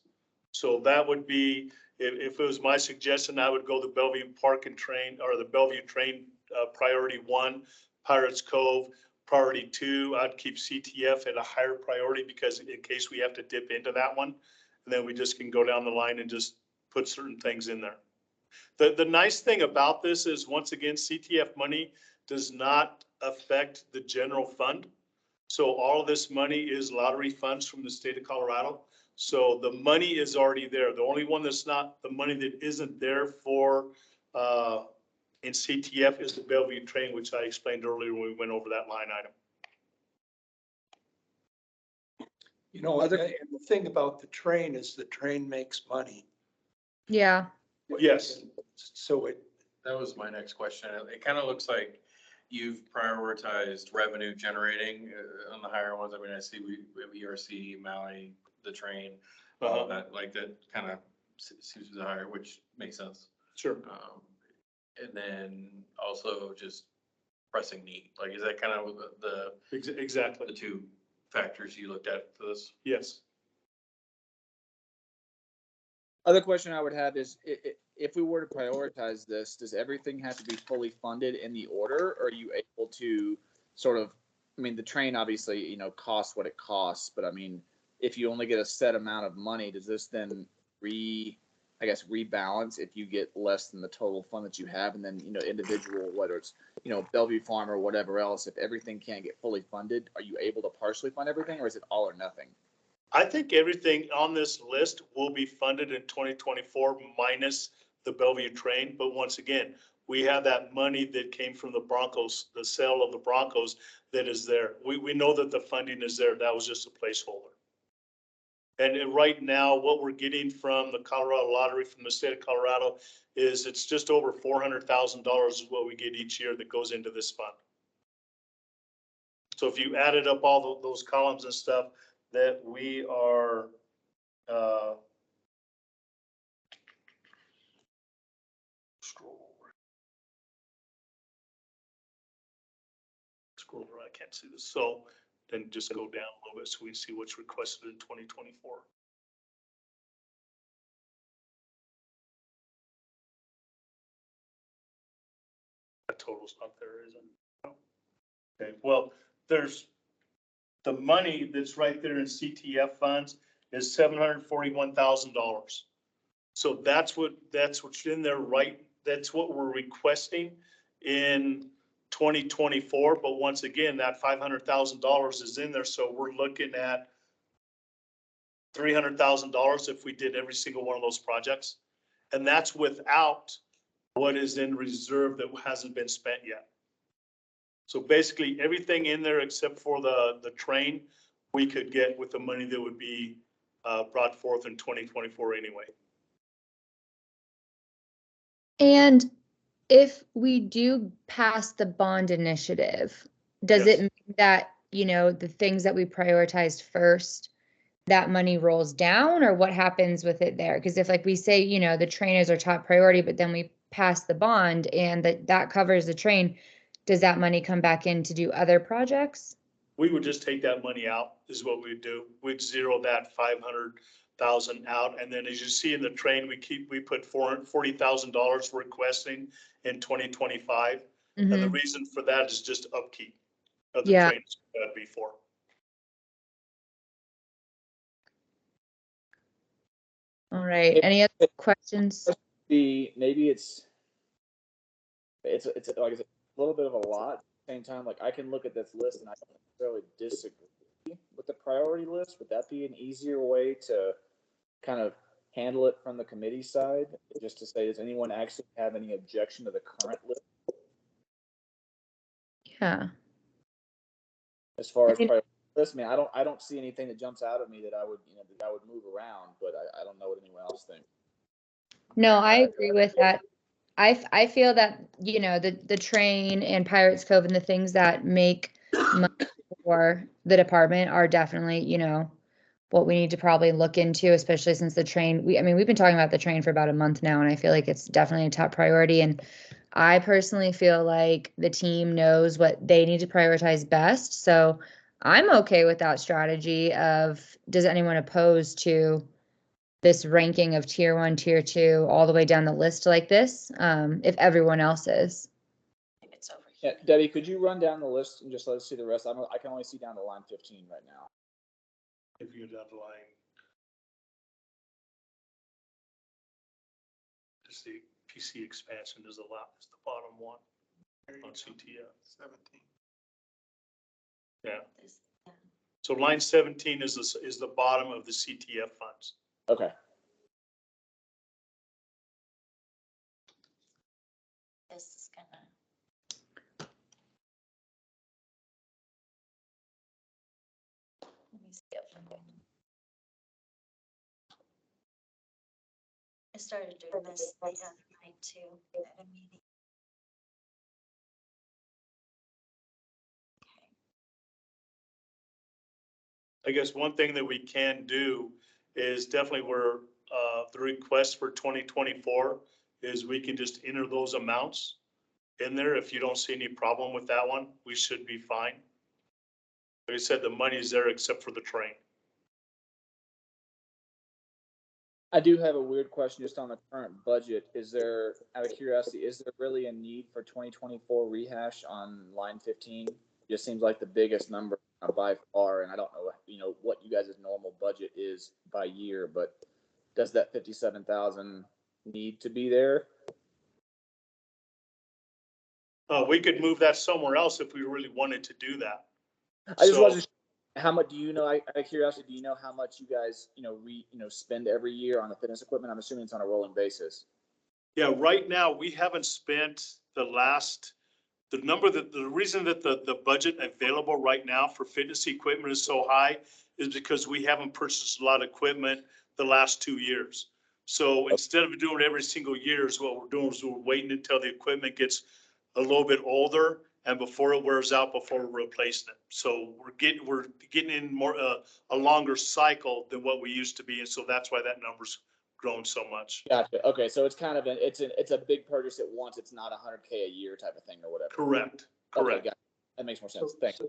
So that would be, if it was my suggestion, I would go the Bellevue Park and Train, or the Bellevue train priority 1, Pirates Cove priority 2. I'd keep CTF at a higher priority because in case we have to dip into that one, and then we just can go down the line and just put certain things in there. The nice thing about this is, once again, CTF money does not affect the general fund. So all of this money is lottery funds from the state of Colorado. So the money is already there. The only one that's not, the money that isn't there for, in CTF is the Bellevue train, which I explained earlier when we went over that line item. You know, and the thing about the train is the train makes money. Yeah. Yes. So it, That was my next question. It kind of looks like you've prioritized revenue generating on the higher ones. I mean, I see we have ERC, Maui, the train, all that, like that kind of seems to be higher, which makes sense. Sure. And then also just pressing need, like, is that kind of Exactly. the two factors you looked at for this? Yes. Other question I would have is, if we were to prioritize this, does everything have to be fully funded in the order? Or are you able to sort of, I mean, the train obviously, costs what it costs, but I mean, if you only get a set amount of money, does this then rebalance if you get less than the total fund that you have? And then, individual, whether it's, Bellevue Farm or whatever else, if everything can't get fully funded, are you able to partially fund everything, or is it all or nothing? I think everything on this list will be funded in 2024 minus the Bellevue train. But once again, we have that money that came from the Broncos, the sale of the Broncos, that is there. We know that the funding is there. That was just a placeholder. And right now, what we're getting from the Colorado Lottery, from the state of Colorado, is it's just over $400,000 is what we get each year that goes into this fund. So if you added up all those columns and stuff, that we are, scroll over, I can't see this. So then just go down a little bit so we can see what's requested in 2024. That total's not there, is it? No. Okay, well, there's the money that's right there in CTF funds is $741,000. So that's what's in there, right? That's what we're requesting in 2024. But once again, that $500,000 is in there. So we're looking at $300,000 if we did every single one of those projects. And that's without what is in reserve that hasn't been spent yet. So basically everything in there except for the train, we could get with the money that would be brought forth in 2024 anyway. And if we do pass the bond initiative, does Yes. it mean that, the things that we prioritized first, that money rolls down, or what happens with it there? Because if, like we say, the train is our top priority, but then we pass the bond and that covers the train, does that money come back in to do other projects? We would just take that money out is what we'd do. We'd zero that 500,000 out. And then as you see in the train, we put $440,000 for requesting in 2025. And the Mhm. reason for that is just upkeep of the Yeah. trains before. All right. Any other questions? Maybe it's like I said, a little bit of a lot. At the same time, like I can look at this list and I don't necessarily disagree with the priority list. Would that be an easier way to kind of handle it from the committee side? Just to say, does anyone actually have any objection to the current list Yeah. as far as I mean- priority list? I mean, I don't see anything that jumps out at me that I would move around, but I don't know what anyone else thinks. No, I agree with that. I feel that, you know, the train and Pirates Cove and the things that make money for the department are definitely, you know, what we need to probably look into, especially since the train, we've been talking about the train for about a month now, and I feel like it's definitely a top priority. And I personally feel like the team knows what they need to prioritize best. So I'm okay with that strategy of, does anyone oppose to this ranking of tier 1, tier 2, all the way down the list like this, if everyone else is? If it's over Yeah, here. Debbie, could you run down the list and just let us see the rest? I can only see down to line 15 right now. If you go down the line. Just the PC expansion is the bottom one on CTF. 17. Yeah. This- yeah. So line 17 is the bottom of the CTF funds. Okay. This is gonna. Let me see if I'm going. I started doing this the other night too, at a meeting. Okay. I guess one thing that we can do is definitely where the request for 2024 is we can just enter those amounts in there. If you don't see any problem with that one, we should be fine. Like I said, the money's there except for the train. I do have a weird question just on the current budget. Is there, out of curiosity, is there really a need for 2024 rehash on line 15? Just seems like the biggest number by far, and I don't know, what you guys' normal budget is by year, but does that 57,000 need to be there? We could move that somewhere else if we really wanted to do that. I just So- wasn't. How much do you know? Out of curiosity, do you know how much you guys, spend every year on the fitness equipment? I'm assuming it's on a rolling basis. Yeah, right now, we haven't spent the reason that the budget available right now for fitness equipment is so high is because we haven't purchased a lot of equipment the last 2 years. So instead of doing it every single year, is what we're doing is we're waiting until the equipment gets a little bit older and before it wears out, before we're replacing it. So we're getting in more, a longer cycle than what we used to be. And so that's why that number's grown so much. Gotcha. Okay, so it's kind of it's a big purchase at once. It's not $100K a year type of thing or whatever. Correct, Okay, correct. gotcha. That makes more sense. Thanks.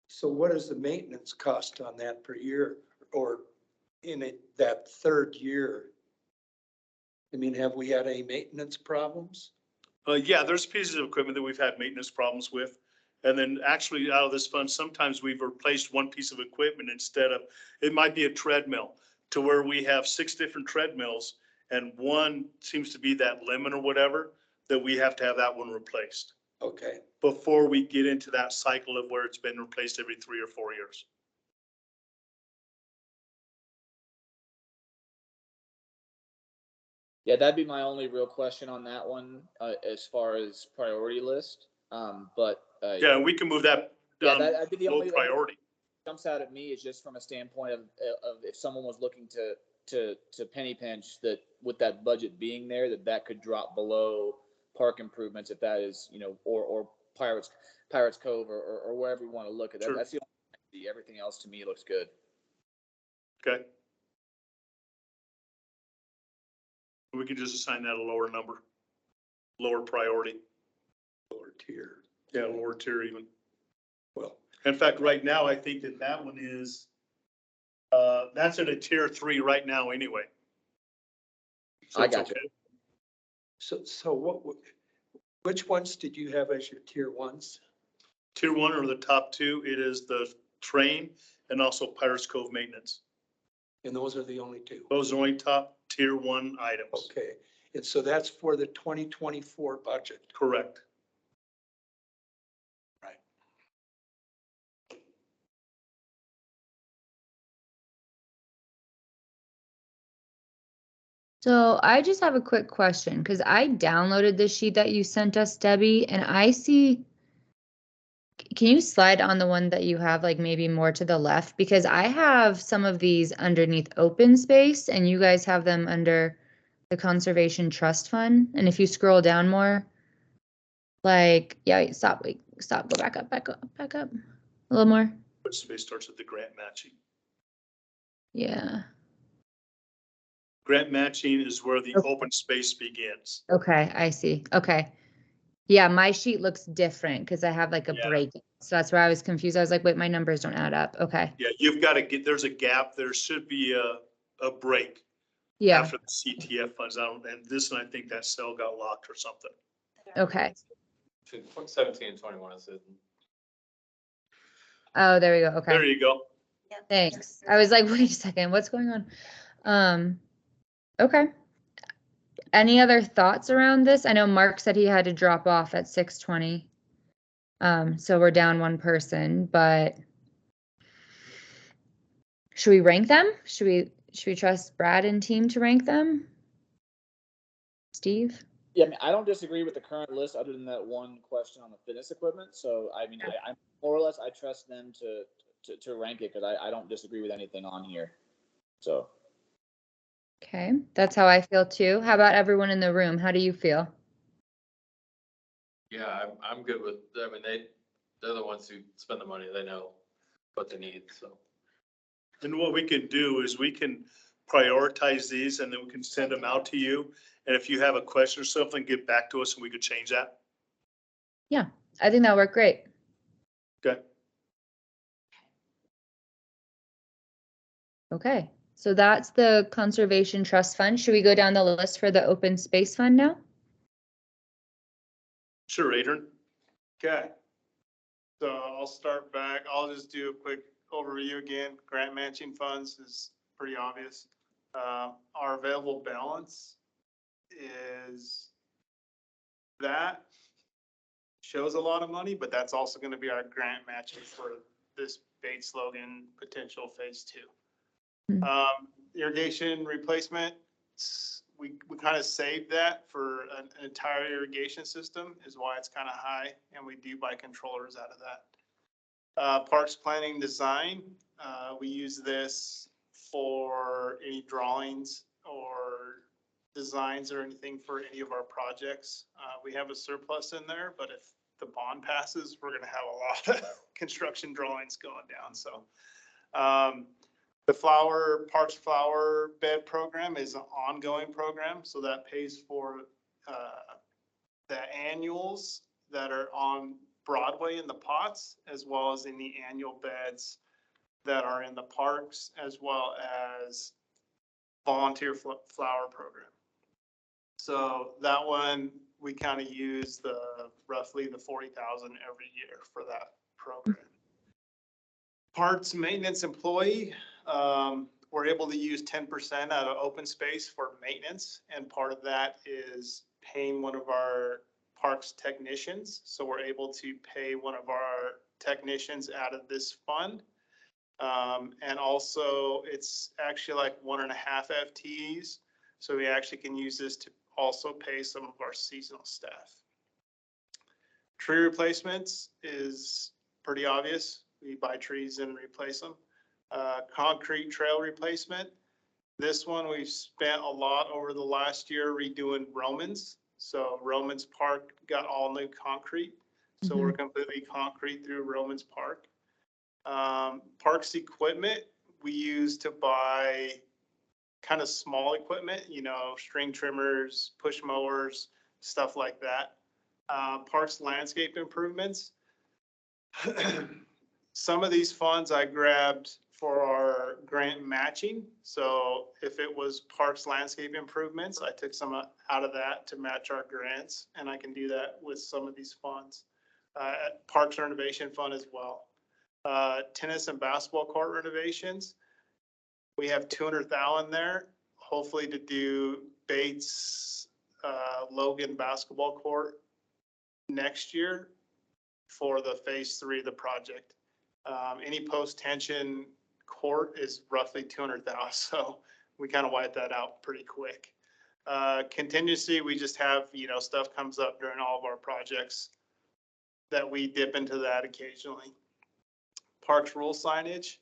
So what is the maintenance cost on that per year or that third year? I mean, have we had any maintenance problems? Yeah, there's pieces of equipment that we've had maintenance problems with. And then actually out of this fund, sometimes we've replaced one piece of equipment instead of, it might be a treadmill to where we have 6 different treadmills and one seems to be that limit or whatever, that we have to have that one replaced Okay, before we get into that cycle of where it's been replaced every 3 or 4 years. Yeah, that'd be my only real question on that one, as far as priority list. Yeah, we can move that down that'd be the low only priority. jumps out at me is just from a standpoint of if someone was looking to penny pinch that with that budget being there, that could drop below park improvements if that is, or Pirates Cove or wherever you want to look at that. Sure. That's the only thing. Everything else to me looks good. Okay. We could just assign that a lower number. lower priority. lower tier. Yeah, lower tier even. Well, In fact, right now, I think that that one is, that's at a tier 3 right now anyway. So I it's got you. okay. so which ones did you have as your tier ones? Tier 1 are the top 2. It is the train and also Pirates Cove maintenance. And those are the only two? Those are only top tier 1 items. Okay, and so that's for the 2024 budget. Correct. Right. So I just have a quick question because I downloaded the sheet that you sent us, Debbie, and I see. Can you slide on the one that you have like maybe more to the left? Because I have some of these underneath open space and you guys have them under the Conservation Trust Fund. And if you scroll down more, like, yeah, wait, stop, go back up, a little more. Which space starts with the grant matching. Yeah. Grant matching is where the Okay. open space begins. Okay, I see. Okay. Yeah, my sheet looks different because I have like a Yeah. break. So that's where I was confused. I was like, wait, my numbers don't add up. Okay. Yeah, you've got to get, there's a gap. There should be a break Yeah. after the CTF funds out. And this one, I think that cell got locked or something. Okay. 17 and 21 is it. Oh, there we go. Okay. There you go. Thanks. I was like, wait a second, what's going on? Okay. Any other thoughts around this? I know Mark said he had to drop off at 6:20. So we're down one person, but should we rank them? Should we trust Brad and team to rank them? Steve? Yeah, I mean, I don't disagree with the current list other than that one question on the fitness equipment. So, I mean, I more or less, I trust them to rank it because I don't disagree with anything on here. So. Okay, that's how I feel too. How about everyone in the room? How do you feel? Yeah, I'm good with, I mean, they're the ones who spend the money. They know what they need, so. And what we can do is we can prioritize these and then we can send them out to you. And if you have a question or something, get back to us and we could change that. Yeah, I think that worked great. Okay. Okay, so that's the Conservation Trust Fund. Should we go down the list for the Open Space Fund now? Sure, Adrian. Okay. So I'll start back. I'll just do a quick overview again. Grant matching funds is pretty obvious. Our available balance is that shows a lot of money, but that's also going to be our grant matching for this Bates Logan potential phase 2. Irrigation replacement, we kind of saved that for an entire irrigation system is why it's kind of high, and we do buy controllers out of that. Parks planning design, we use this for any drawings or designs or anything for any of our projects. We have a surplus in there, but if the bond passes, we're gonna have a lot of construction drawings going down, so. The Parks Flower Bed Program is an ongoing program, so that pays for the annuals that are on Broadway in the pots, as well as in the annual beds that are in the parks, as well as volunteer flower program. So that one, we kind of use roughly the 40,000 every year for that program. Parts maintenance employee, we're able to use 10% out of open space for maintenance. And part of that is paying one of our parks technicians. So we're able to pay one of our technicians out of this fund. And also it's actually like 1.5 FTEs. So we actually can use this to also pay some of our seasonal staff. Tree replacements is pretty obvious. We buy trees and replace them. Concrete trail replacement. This one we've spent a lot over the last year redoing Romans. So Romans Park got all new concrete. So we're completely concrete through Romans Park. Parks equipment we use to buy kind of small equipment, you know, string trimmers, push mowers, stuff like that. Parks landscape improvements. Some of these funds I grabbed for our grant matching. So if it was parks landscape improvements, I took some out of that to match our grants, and I can do that with some of these funds. Parks renovation fund as well. Tennis and basketball court renovations. We have 200,000 there, hopefully to do Bates, Logan basketball court next year for the phase 3 of the project. Any post-tension court is roughly 200,000, so we kind of wipe that out pretty quick. Contingency, we just have, stuff comes up during all of our projects that we dip into that occasionally. Parks rule signage.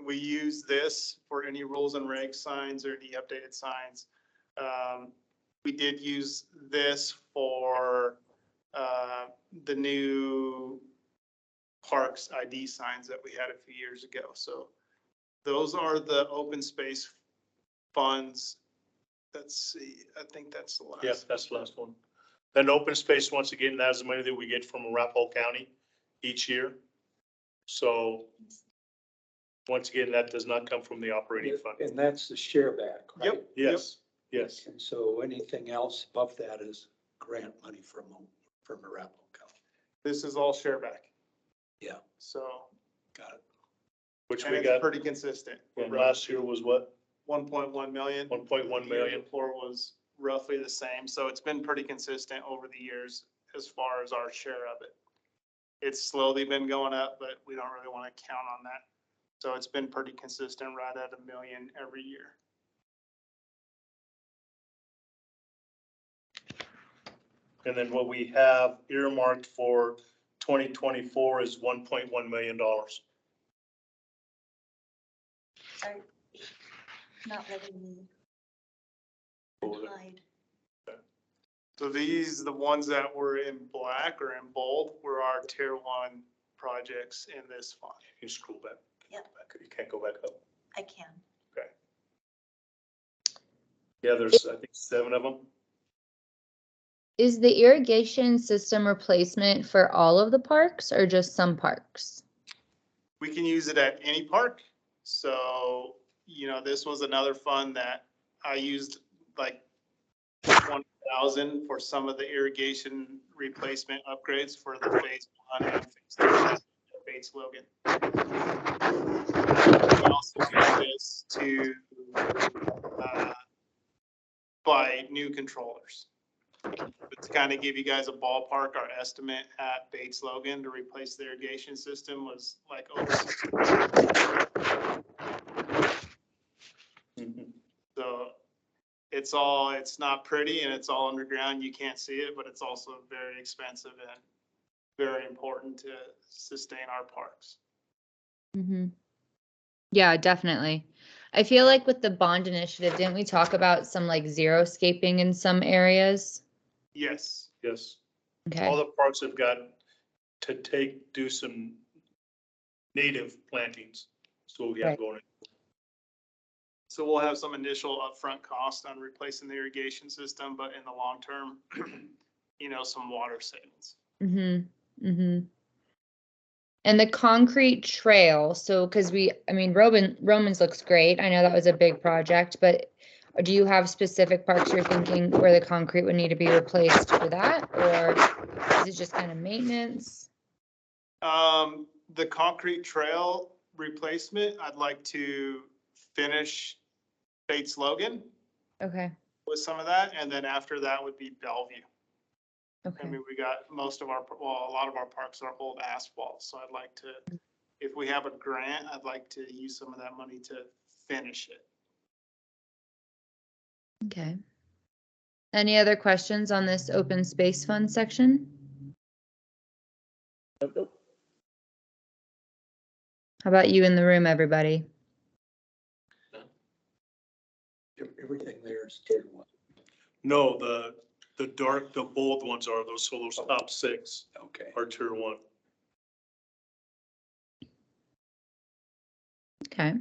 We use this for any rules and regs signs or any updated signs. We did use this for the new parks ID signs that we had a few years ago. So those are the open space funds. Let's see, I think that's the last. Yeah, that's the last one. Then open space, once again, that is the money that we get from Arapahoe County each year. So once again, that does not come from the operating fund. And that's the share back, right? Yep. Yes, yes. And so anything else above that is grant money from Arapahoe County. This is all share back. Yeah. So, Got it. Which and we it's got, pretty consistent. and last year was what? 1.1 million. 1.1 The year million. before was roughly the same. So it's been pretty consistent over the years as far as our share of it. It's slowly been going up, but we don't really want to count on that. So it's been pretty consistent, right at $1 million every year. And then what we have earmarked for 2024 is $1.1 million. Sorry, not letting me hide. So these, the ones that were in black or in bold, were our tier 1 projects in this fund. You can scroll back. Yep. You can't go back up. I can. Okay. Yeah, there's, I think, 7 of them. Is the irrigation system replacement for all of the parks or just some parks? We can use it at any park. So, this was another fund that I used like 20,000 for some of the irrigation replacement upgrades for the phase 1 and phase 2 at Bates Logan. We also use this to buy new controllers. But to kind of give you guys a ballpark, our estimate at Bates Logan to replace the irrigation system was like over 60. So it's not pretty and it's all underground. You can't see it, but it's also very expensive and very important to sustain our parks. Mm-hmm. Yeah, definitely. I feel like with the bond initiative, didn't we talk about some like xeriscaping in some areas? Yes. Yes. Okay. All the parks have got to do some native plantings. So we have Right. going. So we'll have some initial upfront cost on replacing the irrigation system, but in the long term, some water savings. Mm-hmm. Mm-hmm. And the concrete trail, so, Romans looks great. I know that was a big project, but do you have specific parks you're thinking where the concrete would need to be replaced for that? Or is it just kind of maintenance? The concrete trail replacement, I'd like to finish Bates Logan Okay, with some of that. And then after that would be Bellevue. okay. We got a lot of our parks are old asphalt. So I'd like to, if we have a grant, I'd like to use some of that money to finish it. Okay. Any other questions on this open space fund section? Nope. How about you in the room, everybody? Everything there is tier 1. No, the bold ones are those, so those top 6 Okay. are tier 1. Okay.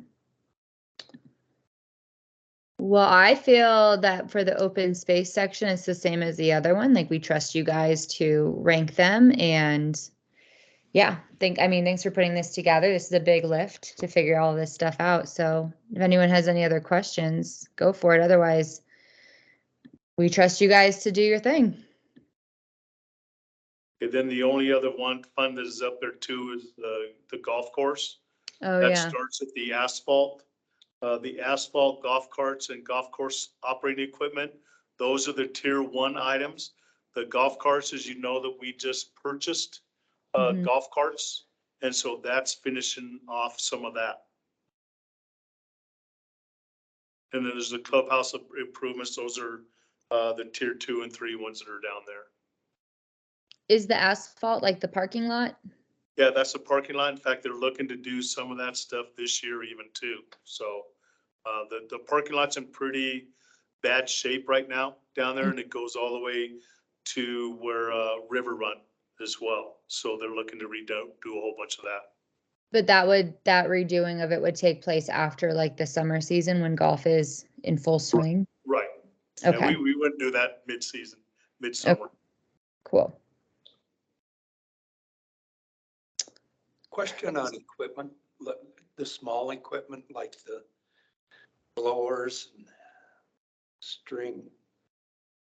Well, I feel that for the open space section, it's the same as the other one. Like we trust you guys to rank them and yeah, thanks for putting this together. This is a big lift to figure all this stuff out. So if anyone has any other questions, go for it. Otherwise, we trust you guys to do your thing. And then the only other one fund that is up there too is the golf course. Oh, That yeah. starts at the asphalt. The asphalt, golf carts and golf course operating equipment. Those are the tier 1 items. The golf carts, as you know, that we just purchased, Mhm. golf carts. And so that's finishing off some of that. And then there's the clubhouse improvements. Those are the tier 2 and 3 ones that are down there. Is the asphalt like the parking lot? Yeah, that's the parking lot. In fact, they're looking to do some of that stuff this year even too. So the parking lot's in pretty bad shape right now down there, and it goes all the way to where River Run as well. So they're looking to do a whole bunch of that. But that redoing of it would take place after like the summer season when golf is in full swing. Right. And Okay, we wouldn't do that mid-season, midsummer. cool. Question on equipment, the small equipment like the blowers and string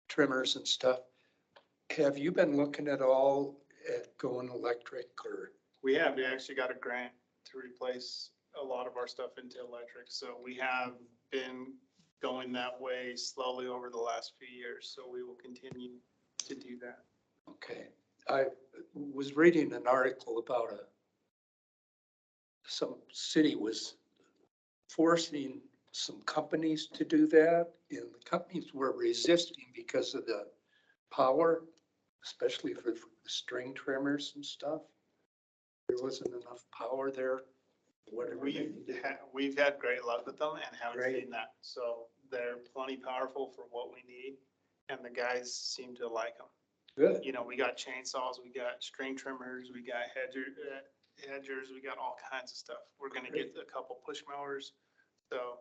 trimmers and stuff. Have you been looking at all at going electric or? We actually got a grant to replace a lot of our stuff into electric. So we have been going that way slowly over the last few years. So we will continue to do that. Okay, I was reading an article about some city was forcing some companies to do that, and the companies were resisting because of the power, especially for the string trimmers and stuff. There wasn't enough power there. Whatever. We've had great luck with them and haven't Great. seen that. So they're plenty powerful for what we need, and the guys seem to like them. Good. You know, we got chainsaws, we got string trimmers, we got hedgers, we got all kinds of stuff. We're gonna get a couple push mowers. So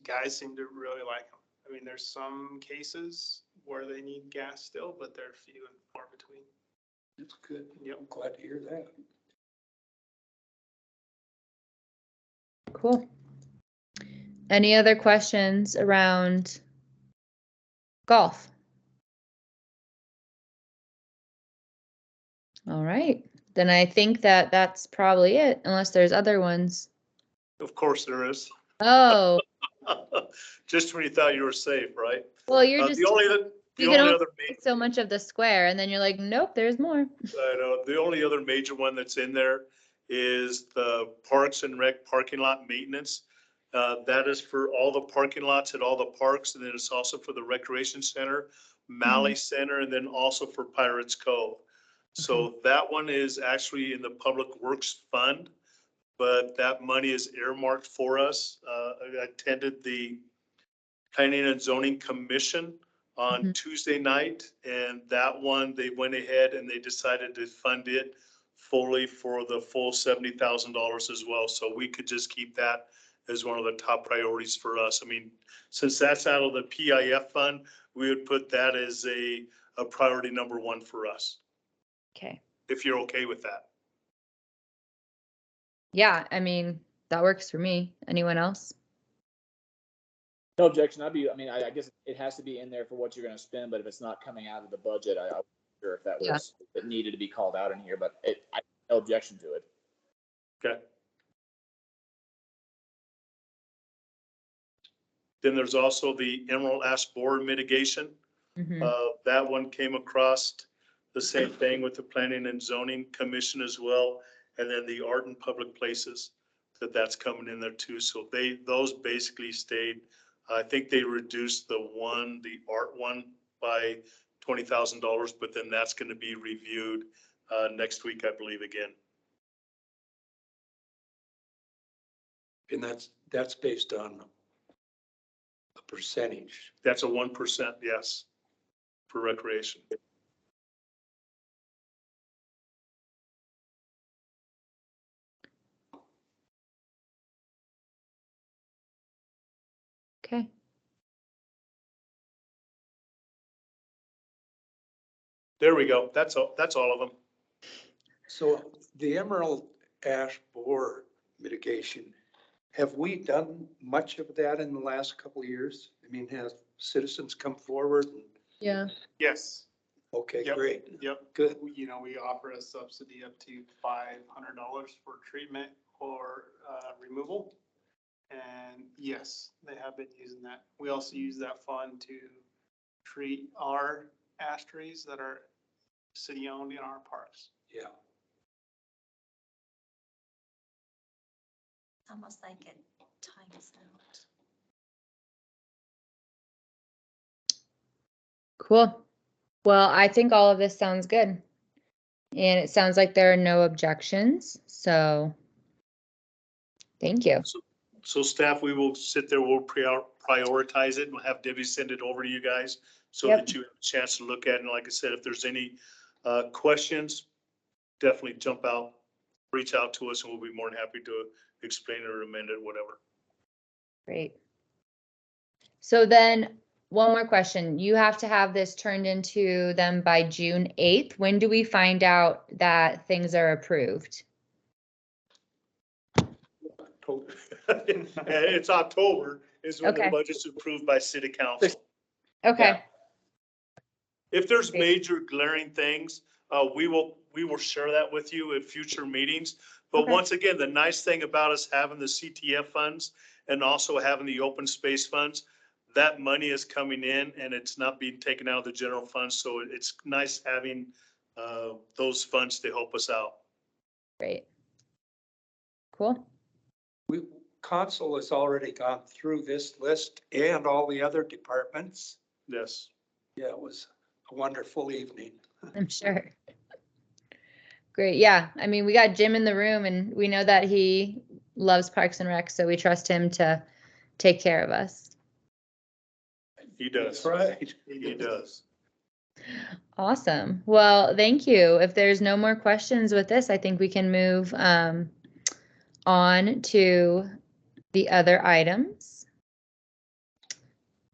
guys seem to really like them. I mean, there's some cases where they need gas still, but they're few and far between. That's good. Yep. I'm glad to hear that. Cool. Any other questions around golf? All right, then I think that's probably it, unless there's other ones. Of course there is. Oh, Just when you thought you were safe, right? well, you're just, The only you can only other take so much of the square and then you're like, nope, there's more. I know. The only other major one that's in there is the Parks and Rec parking lot maintenance. That is for all the parking lots at all the parks, and then it's also for the Recreation Center, Malley Center, and then also for Pirates Cove. So that one is actually in the Public Works Fund, but that money is earmarked for us. I attended the Planning and Zoning Commission on Tuesday night, and that one, they went ahead and they decided to fund it fully for the full $70,000 as well. So we could just keep that as one of the top priorities for us. I mean, since that's out of the PIF fund, we would put that as a priority number 1 for us, Okay. if you're okay with that. Yeah, I mean, that works for me. Anyone else? No objection. I guess it has to be in there for what you're going to spend, but if it's not coming out of the budget, I wasn't sure if that was, it needed to be called out in here, but no objection to it. Okay. Then there's also the emerald ash borer mitigation. That one came across the same thing with the Planning and Zoning Commission as well. And then the art and public places, that's coming in there too. So those basically stayed. I think they reduced the art one by $20,000, but then that's going to be reviewed next week, I believe, again. And that's based on a percentage. That's a 1%, yes, for recreation. Okay. There we go. That's all of them. So the emerald ash borer mitigation, have we done much of that in the last couple of years? I mean, have citizens come forward? Yeah. Yes. Okay, Yep. great. Yep. Good. You know, we offer a subsidy up to $500 for treatment or removal. And yes, they have been using that. We also use that fund to treat our ash trees that are city owned in our parks. Yeah. Almost like it times out. Cool. Well, I think all of this sounds good. And it sounds like there are no objections. So thank you. So staff, we will sit there, we'll prioritize it and we'll have Debbie send it over to you guys so Yep. that you have a chance to look at it. And like I said, if there's any questions, definitely jump out, reach out to us and we'll be more than happy to explain or amend it, whatever. Great. So then one more question. You have to have this turned into them by June 8th. When do we find out that things are approved? It's October is when the Okay. budget's approved by city council. Okay. If there's Great. major glaring things, we will share that with you at future meetings. But Okay. once again, the nice thing about us having the CTF funds and also having the open space funds, that money is coming in and it's not being taken out of the general fund. So it's nice having those funds to help us out. Great. Cool. Council has already gone through this list and all the other departments. Yes. Yeah, it was a wonderful evening. I'm sure. Great. Yeah. I mean, we got Jim in the room and we know that he loves Parks and Rec, so we trust him to take care of us. He does. That's right. He does. Awesome. Well, thank you. If there's no more questions with this, I think we can move on to the other items.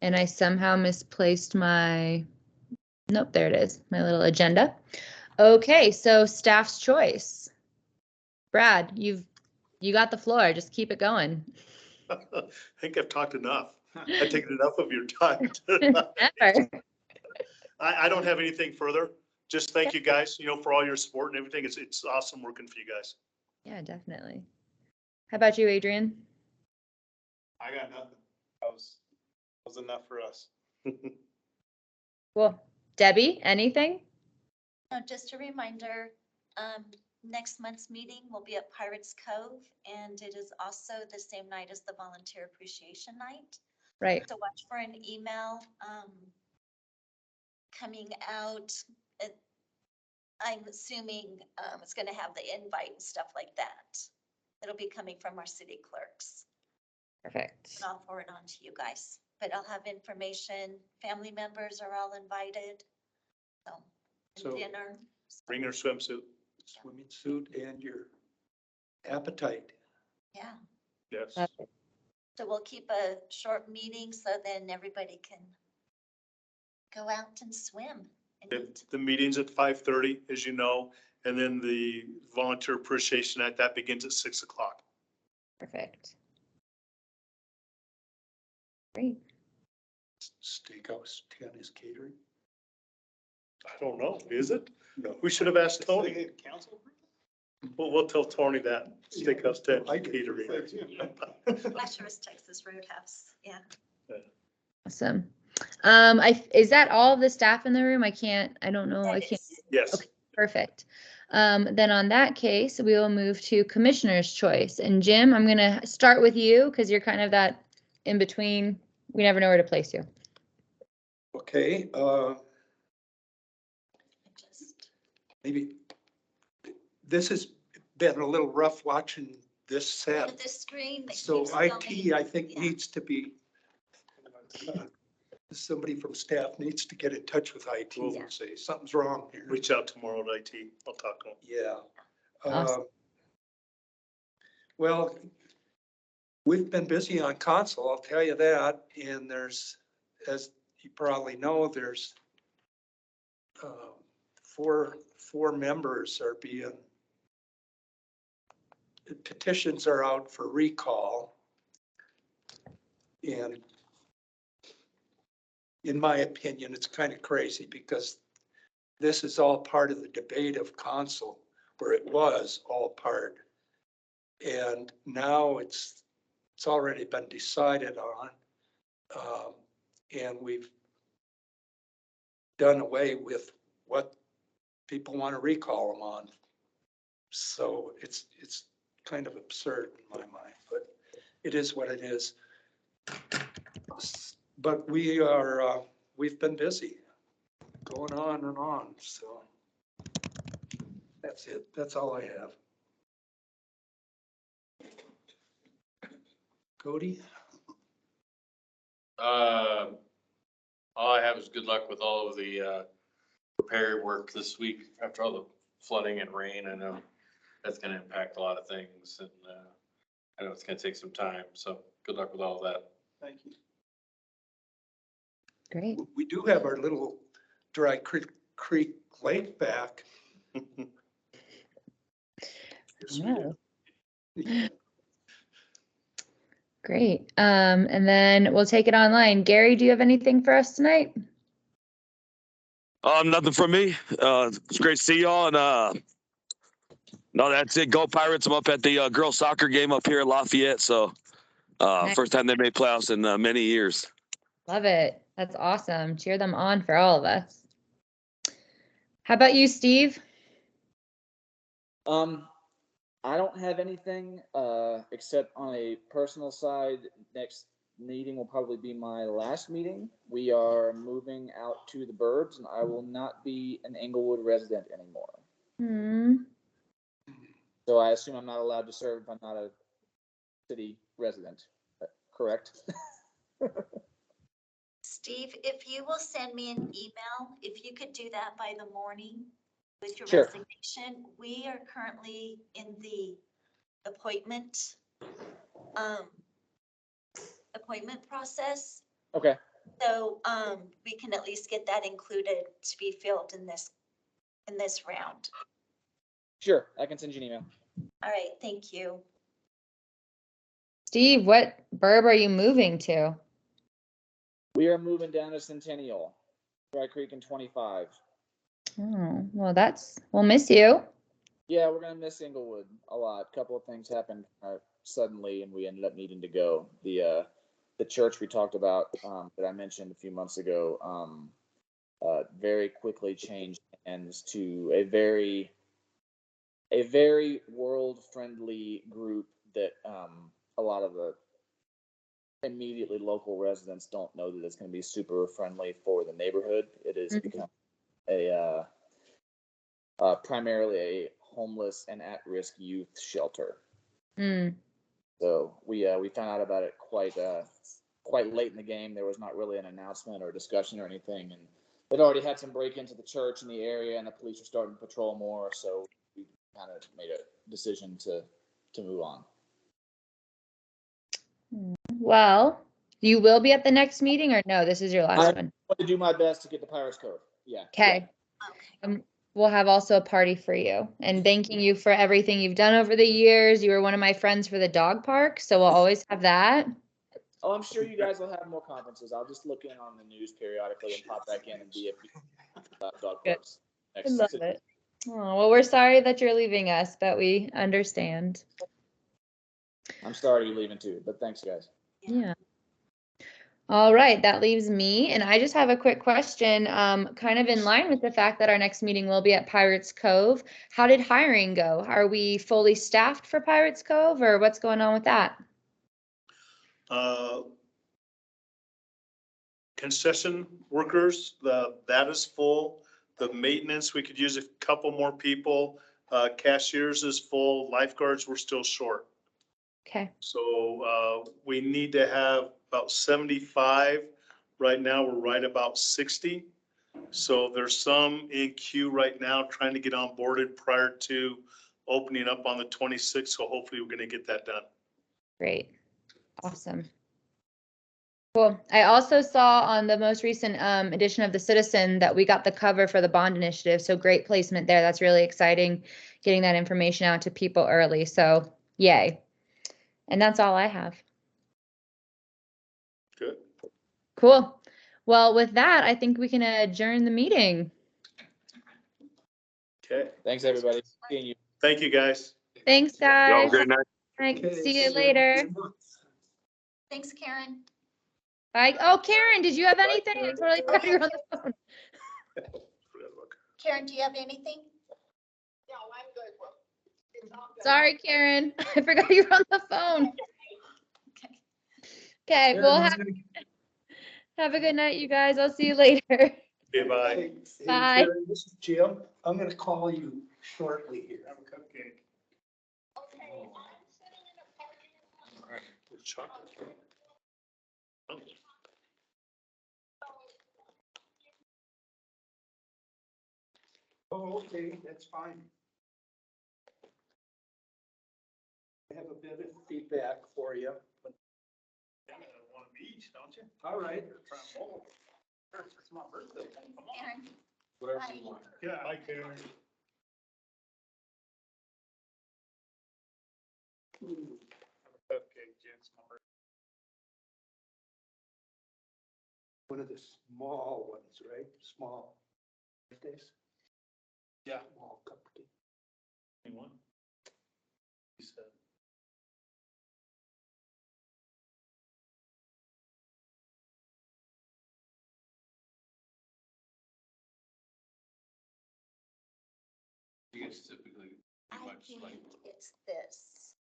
And I somehow misplaced my, nope, there it is, my little agenda. Okay, so staff's choice. Brad, you got the floor. Just keep it going. I think I've talked enough. I've taken enough of your time. Never. I don't have anything further. Just thank you guys, for all your support and everything. It's awesome working for you guys. Yeah, definitely. How about you, Adrian? I got nothing. That was enough for us. Cool. Debbie, anything? No, just a reminder, next month's meeting will be at Pirates Cove, and it is also the same night as the Volunteer Appreciation Night. Right. So watch for an email coming out. I'm assuming it's going to have the invite and stuff like that. It'll be coming from our city clerks. Perfect. And I'll forward on to you guys, but I'll have information. Family members are all invited. So- Dinner. Bring your swimsuit. Swimming suit and your appetite. Yeah. Yes. So we'll keep a short meeting so then everybody can go out and swim. And eat. The meeting's at 5:30, as you know, and then the volunteer appreciation night, that begins at 6 o'clock. Perfect. Great. Steakhouse, tennis catering. I don't know, is it? No. We should have asked Toni. Council? Well, we'll tell Toni that. Steakhouse, tent, I did. catering. Lasher's Texas Roadhouse, yeah. Awesome. Is that all of the staff in the room? I don't know. I That can't. is- Yes. Okay. Perfect. Then on that case, we will move to commissioner's choice. And Jim, I'm going to start with you because you're kind of that in between. We never know where to place you. Okay, Just, maybe this has been a little rough watching this set. with the screen. that So keeps IT, going. I think, Yeah. needs to be, somebody from staff needs to get in touch with IT and say, something's wrong here. Reach out tomorrow to IT. I'll talk to them. Yeah. Awesome. Well, we've been busy on console, I'll tell you that. And there's, as you probably know, there's four members are being, petitions are out for recall. And in my opinion, it's kind of crazy because this is all part of the debate of council, where it was all part. And now it's already been decided on. And we've done away with what people want to recall them on. So it's kind of absurd in my mind, but it is what it is. But we've been busy, going on and on, so that's it. That's all I have. Cody? All I have is good luck with all of the repair work this week after all the flooding and rain. I know that's gonna impact a lot of things, and I know it's gonna take some time, so good luck with all of that. Thank you. Great. We do have our little Dry Creek Lake back. Yes, we do. Great. And then we'll take it online. Gary, do you have anything for us tonight? Nothing from me. It's great to see y'all. And no, that's it. Go Pirates! I'm up at the girls soccer game up here in Lafayette. So Nice. first time they made playoffs in many years. Love it. That's awesome. Cheer them on for all of us. How about you, Steve? I don't have anything except on a personal side. Next meeting will probably be my last meeting. We are moving out to the burbs, and I will not be an Englewood resident anymore. So I assume I'm not allowed to serve if I'm not a city resident, correct? Steve, if you will send me an email, if you could do that by the morning with your Sure. resignation. We are currently in the appointment process. Okay, So we can at least get that included to be filled in this round. sure. I can send you an email. All right, thank you. Steve, what burb are you moving to? We are moving down to Centennial, Dry Creek in 25. Oh, well, we'll miss you. Yeah, we're gonna miss Englewood a lot. A couple of things happened suddenly, and we ended up needing to go. The church we talked about that I mentioned a few months ago very quickly changed hands to a very world-friendly group that a lot of the immediately local residents don't know that it's going to be super friendly for the neighborhood. It has become primarily a homeless and at-risk youth shelter. So we found out about it quite late in the game. There was not really an announcement or discussion or anything, and they'd already had some break-ins at the church in the area, and the police were starting to patrol more. So we kind of made a decision to move on. Well, you will be at the next meeting, or no? This is your last one. I'm going to do my best to get the Pirates Code. Yeah. Okay. We'll have also a party for you, and thanking you for everything you've done over the years. You were one of my friends for the dog park, so we'll always have that. Oh, I'm sure you guys will have more conferences. I'll just look in on the news periodically and pop back in and be about dog parks. I love it. Oh, well, we're sorry that you're leaving us, but we understand. I'm sorry you're leaving too, but thanks, guys. Yeah. All right, that leaves me, and I just have a quick question, kind of in line with the fact that our next meeting will be at Pirates Cove. How did hiring go? Are we fully staffed for Pirates Cove, or what's going on with that? Concession workers, that is full. The maintenance, we could use a couple more people. Cashiers is full. Lifeguards, we're still short. Okay. So we need to have about 75. Right now, we're right about 60. So there's some in queue right now trying to get onboarded prior to opening up on the 26th. So hopefully we're going to get that done. Great. Awesome. Cool. I also saw on the most recent edition of the Citizen that we got the cover for the bond initiative. So great placement there. That's really exciting, getting that information out to people early. So yay. And that's all I have. Good. Cool. Well, with that, I think we can adjourn the meeting. Okay. Thanks, everybody. Seeing you. Thank you, guys. Thanks, Y'all have guys. a great night. Right, see you later. Thanks, Karen. Bye. Oh, Karen, did you have anything? I totally forgot you were on the phone. Karen, do you have anything? No, I'm good. Well, it's all good. Sorry, Karen. I forgot you were on the phone. Okay. Okay, well, have a good night, you guys. I'll see you later. Okay, bye. Bye. Karen, this is Jim. I'm gonna call you shortly here. Have a cupcake. Okay, I'm sitting in a parking lot. With chocolate. Oh. Oh, okay, that's fine. I have a bit of feedback for you. One of each, don't you? All right. Try 'em all. It's my birthday. Come on. Karen, Whatever Bye. you want. Yeah, hi, Karen. Cupcake, Jen, it's my birthday. One of the small ones, right? Small birthdays. Yeah. Small cupcake. Anyone? He said. You guys typically I much think like it's this.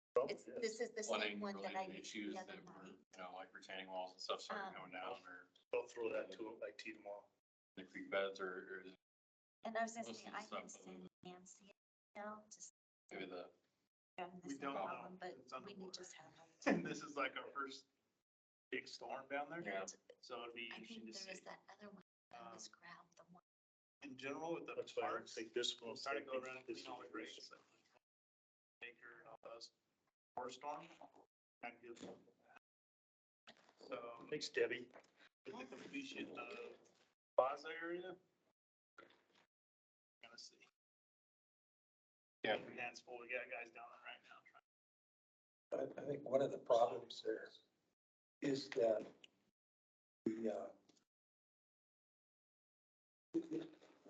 This is the same flooding one that I related used issues the that other were, night. you know, like retaining walls and stuff started going down or I'll throw that to him by tea tomorrow. the creek beds or And I was gonna Most say, of the I can stuff send Nancy, just maybe the. having the We same don't know. problem, but It's we need underwater. just have. And this is like our first big storm down there. Yeah. So it'd be I think interesting to there see. is that other one, I was grabbed the one. In general, with the That's why I parks, think this we'll one. start to go around and clean all the grates. Acre and all those. Or storm. And give them that. So. Thanks, Debbie. With the completion of Plaza area. Gonna see. Yeah. Your hands full, we got guys down there right now. I think one of the problems there is that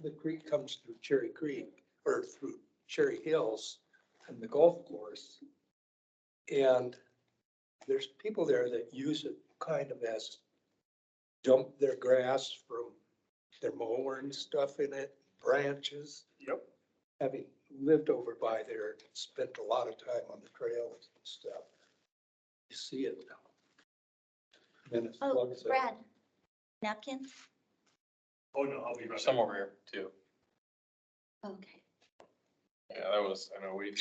the creek comes through Cherry Creek or through Cherry Hills and the golf course. And there's people there that use it kind of as dump their grass from their mower and stuff in it, branches. Yep. Having lived over by there, spent a lot of time on the trails and stuff. You see it now. Then it Oh, plugs up. Brad, napkins? Oh, no, I'll be right. Some over here too. Okay. Yeah, that was, I know we